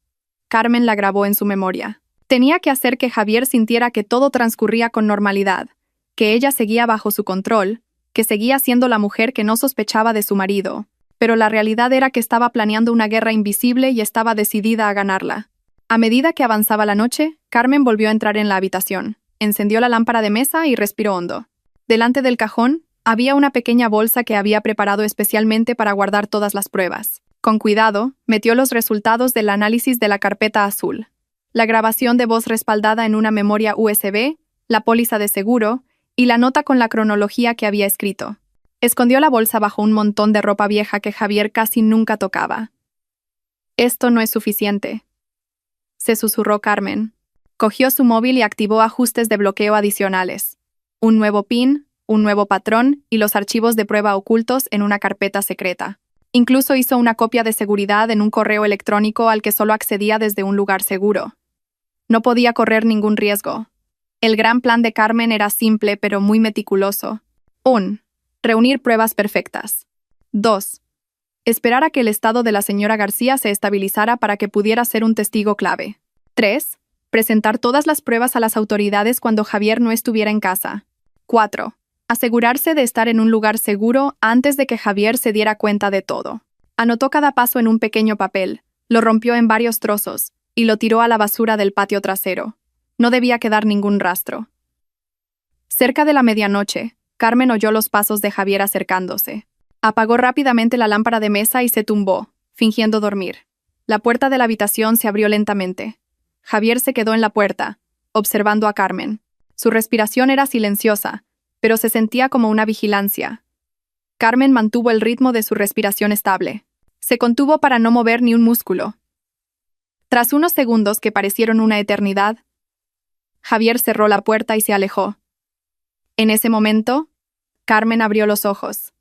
Carmen la grabó en su memoria. Tenía que hacer que Javier sintiera que todo transcurría con normalidad, que ella seguía bajo su control, que seguía siendo la mujer que no sospechaba de su marido, pero la realidad era que estaba planeando una guerra invisible y estaba decidida a ganarla. A medida que avanzaba la noche, Carmen volvió a entrar en la habitación, encendió la lámpara de mesa y respiró hondo. Delante del cajón, había una pequeña bolsa que había preparado especialmente para guardar todas las pruebas. Con cuidado, metió los resultados del análisis de la carpeta azul, la grabación de voz respaldada en una memoria USB la póliza de seguro y la nota con la cronología que había escrito. Escondió la bolsa bajo un montón de ropa vieja que Javier casi nunca tocaba. «Esto no es suficiente», se susurró Carmen. Cogió su móvil y activó ajustes de bloqueo adicionales. Un nuevo PIN, un nuevo patrón y los archivos de prueba ocultos en una carpeta secreta. Incluso hizo una copia de seguridad en un correo electrónico al que solo accedía desde un lugar seguro. No podía correr ningún riesgo. El gran plan de Carmen era simple pero muy meticuloso. 1. Reunir pruebas perfectas. 2. Esperar a que el estado de la señora García se estabilizara para que pudiera ser un testigo clave. 3. Presentar todas las pruebas a las autoridades cuando Javier no estuviera en casa. 4. Asegurarse de estar en un lugar seguro antes de que Javier se diera cuenta de todo. Anotó cada paso en un pequeño papel, lo rompió en varios trozos y lo tiró a la basura del patio trasero. No debía quedar ningún rastro. Cerca de la medianoche, Carmen oyó los pasos de Javier acercándose. Apagó rápidamente la lámpara de mesa y se tumbó, fingiendo dormir. La puerta de la habitación se abrió lentamente. Javier se quedó en la puerta, observando a Carmen. Su respiración era silenciosa, pero se sentía como una vigilancia. Carmen mantuvo el ritmo de su respiración estable. Se contuvo para no mover ni un músculo. Tras unos segundos que parecieron una eternidad, Javier cerró la puerta y se alejó. En ese momento, Carmen abrió los ojos.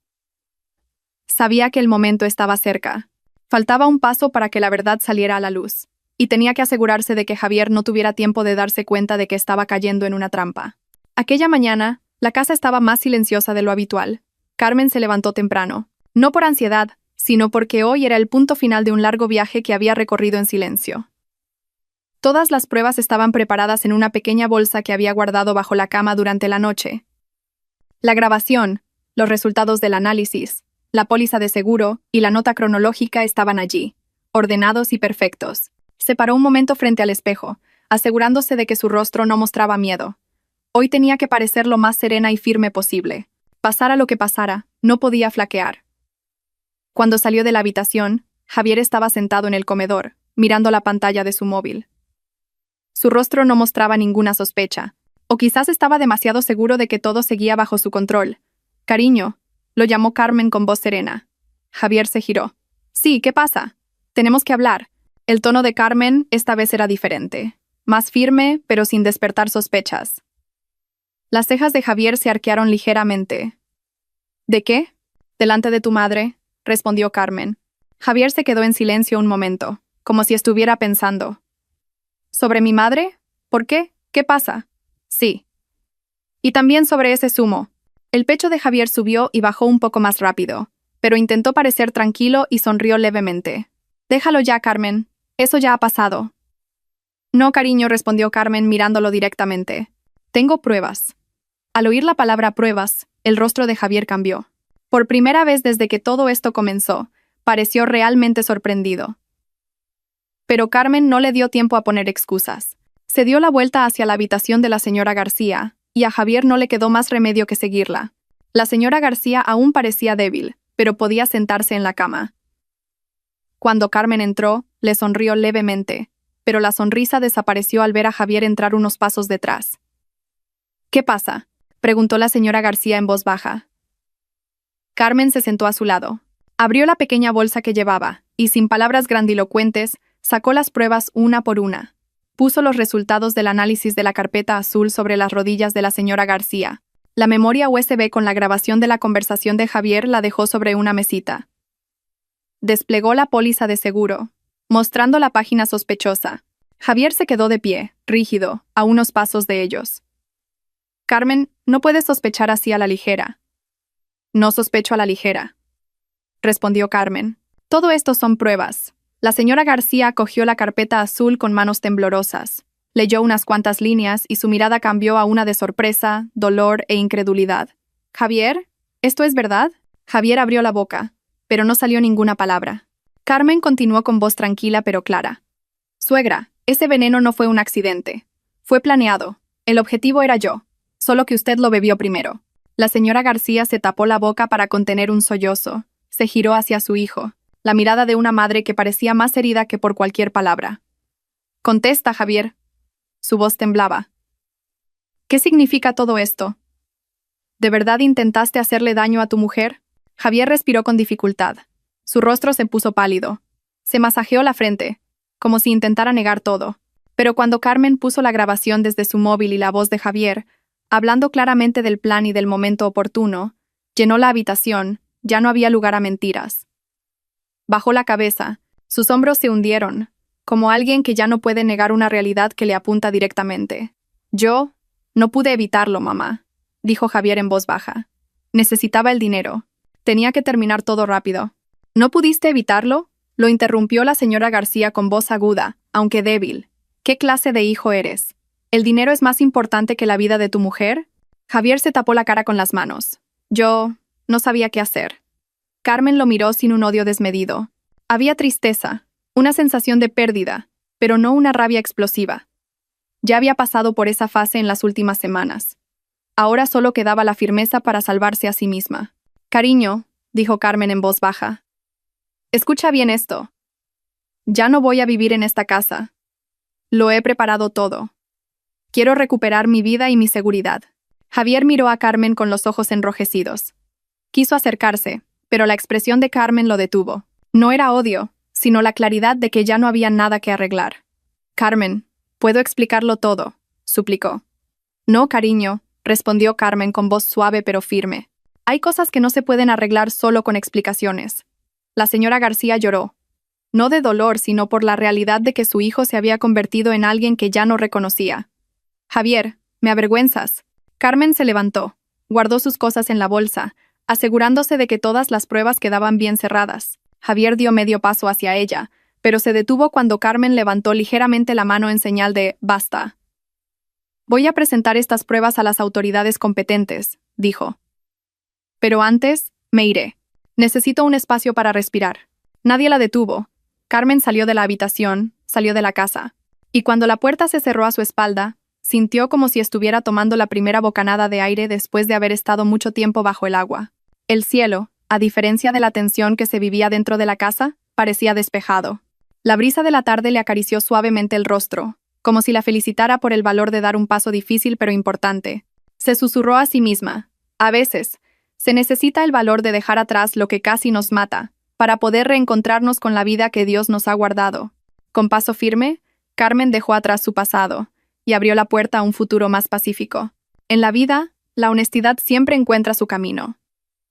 Sabía que el momento estaba cerca. Faltaba un paso para que la verdad saliera a la luz, y tenía que asegurarse de que Javier no tuviera tiempo de darse cuenta de que estaba cayendo en una trampa. Aquella mañana, la casa estaba más silenciosa de lo habitual. Carmen se levantó temprano, no por ansiedad, sino porque hoy era el punto final de un largo viaje que había recorrido en silencio. Todas las pruebas estaban preparadas en una pequeña bolsa que había guardado bajo la cama durante la noche. La grabación, los resultados del análisis, la póliza de seguro y la nota cronológica estaban allí, ordenados y perfectos. Se paró un momento frente al espejo, asegurándose de que su rostro no mostraba miedo. Hoy tenía que parecer lo más serena y firme posible. Pasara lo que pasara, no podía flaquear. Cuando salió de la habitación, Javier estaba sentado en el comedor, mirando la pantalla de su móvil. Su rostro no mostraba ninguna sospecha, o quizás estaba demasiado seguro de que todo seguía bajo su control. «Cariño», lo llamó Carmen con voz serena. Javier se giró. «Sí, ¿qué pasa? Tenemos que hablar». El tono de Carmen esta vez era diferente, más firme, pero sin despertar sospechas. Las cejas de Javier se arquearon ligeramente. «¿De qué?» «Delante de tu madre», respondió Carmen. Javier se quedó en silencio un momento, como si estuviera pensando. «¿Sobre mi madre? ¿Por qué? ¿Qué pasa?» «Sí. Y también sobre ese zumo». El pecho de Javier subió y bajó un poco más rápido, pero intentó parecer tranquilo y sonrió levemente. «Déjalo ya, Carmen. Eso ya ha pasado». «No, cariño», respondió Carmen mirándolo directamente. «Tengo pruebas». Al oír la palabra pruebas, el rostro de Javier cambió. Por primera vez desde que todo esto comenzó, pareció realmente sorprendido. Pero Carmen no le dio tiempo a poner excusas. Se dio la vuelta hacia la habitación de la señora García, y a Javier no le quedó más remedio que seguirla. La señora García aún parecía débil, pero podía sentarse en la cama. Cuando Carmen entró, le sonrió levemente, pero la sonrisa desapareció al ver a Javier entrar unos pasos detrás. «¿Qué pasa?», preguntó la señora García en voz baja. Carmen se sentó a su lado. Abrió la pequeña bolsa que llevaba, y sin palabras grandilocuentes, sacó las pruebas una por una. Puso los resultados del análisis de la carpeta azul sobre las rodillas de la señora García. La memoria USB con la grabación de la conversación de Javier la dejó sobre una mesita. Desplegó la póliza de seguro, mostrando la página sospechosa. Javier se quedó de pie, rígido, a unos pasos de ellos. «Carmen, no puedes sospechar así a la ligera». «No sospecho a la ligera», respondió Carmen. «Todo esto son pruebas». La señora García cogió la carpeta azul con manos temblorosas. Leyó unas cuantas líneas y su mirada cambió a una de sorpresa, dolor e incredulidad. «¿Javier? ¿Esto es verdad?» Javier abrió la boca, pero no salió ninguna palabra. Carmen continuó con voz tranquila pero clara. «Suegra, ese veneno no fue un accidente. Fue planeado. El objetivo era yo. Solo que usted lo bebió primero». La señora García se tapó la boca para contener un sollozo. Se giró hacia su hijo, la mirada de una madre que parecía más herida que por cualquier palabra. «Contesta, Javier». Su voz temblaba. ¿Qué significa todo esto? ¿De verdad intentaste hacerle daño a tu mujer? Javier respiró con dificultad. Su rostro se puso pálido. Se masajeó la frente, como si intentara negar todo. Pero cuando Carmen puso la grabación desde su móvil y la voz de Javier, hablando claramente del plan y del momento oportuno, llenó la habitación, ya no había lugar a mentiras. Bajó la cabeza, sus hombros se hundieron, como alguien que ya no puede negar una realidad que le apunta directamente. Yo no pude evitarlo, mamá, dijo Javier en voz baja. Necesitaba el dinero. Tenía que terminar todo rápido. ¿No pudiste evitarlo? Lo interrumpió la señora García con voz aguda, aunque débil. ¿Qué clase de hijo eres? ¿El dinero es más importante que la vida de tu mujer? Javier se tapó la cara con las manos. Yo no sabía qué hacer. Carmen lo miró sin un odio desmedido. Había tristeza, una sensación de pérdida, pero no una rabia explosiva. Ya había pasado por esa fase en las últimas semanas. Ahora solo quedaba la firmeza para salvarse a sí misma. Cariño, dijo Carmen en voz baja. Escucha bien esto. Ya no voy a vivir en esta casa. Lo he preparado todo. Quiero recuperar mi vida y mi seguridad. Javier miró a Carmen con los ojos enrojecidos. Quiso acercarse, pero la expresión de Carmen lo detuvo. No era odio, sino la claridad de que ya no había nada que arreglar. Carmen, puedo explicarlo todo, suplicó. No, cariño, respondió Carmen con voz suave pero firme. Hay cosas que no se pueden arreglar solo con explicaciones. La señora García lloró. No de dolor, sino por la realidad de que su hijo se había convertido en alguien que ya no reconocía. Javier, me avergüenzas. Carmen se levantó, guardó sus cosas en la bolsa, asegurándose de que todas las pruebas quedaban bien cerradas. Javier dio medio paso hacia ella, pero se detuvo cuando Carmen levantó ligeramente la mano en señal de «basta». Voy a presentar estas pruebas a las autoridades competentes, dijo. Pero antes, me iré. Necesito un espacio para respirar. Nadie la detuvo. Carmen salió de la habitación, salió de la casa. Y cuando la puerta se cerró a su espalda, sintió como si estuviera tomando la primera bocanada de aire después de haber estado mucho tiempo bajo el agua. El cielo, a diferencia de la tensión que se vivía dentro de la casa, parecía despejado. La brisa de la tarde le acarició suavemente el rostro, como si la felicitara por el valor de dar un paso difícil pero importante. Se susurró a sí misma. A veces, se necesita el valor de dejar atrás lo que casi nos mata, para poder reencontrarnos con la vida que Dios nos ha guardado. Con paso firme, Carmen dejó atrás su pasado y abrió la puerta a un futuro más pacífico. En la vida, la honestidad siempre encuentra su camino.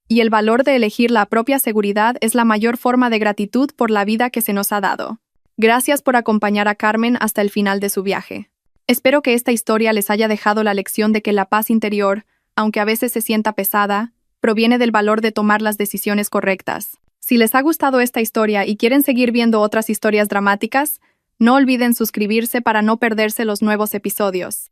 Y el valor de elegir la propia seguridad es la mayor forma de gratitud por la vida que se nos ha dado. Gracias por acompañar a Carmen hasta el final de su viaje. Espero que esta historia les haya dejado la lección de que la paz interior, aunque a veces se sienta pesada, proviene del valor de tomar las decisiones correctas. Si les ha gustado esta historia y quieren seguir viendo otras historias dramáticas, no olviden suscribirse para no perderse los nuevos episodios.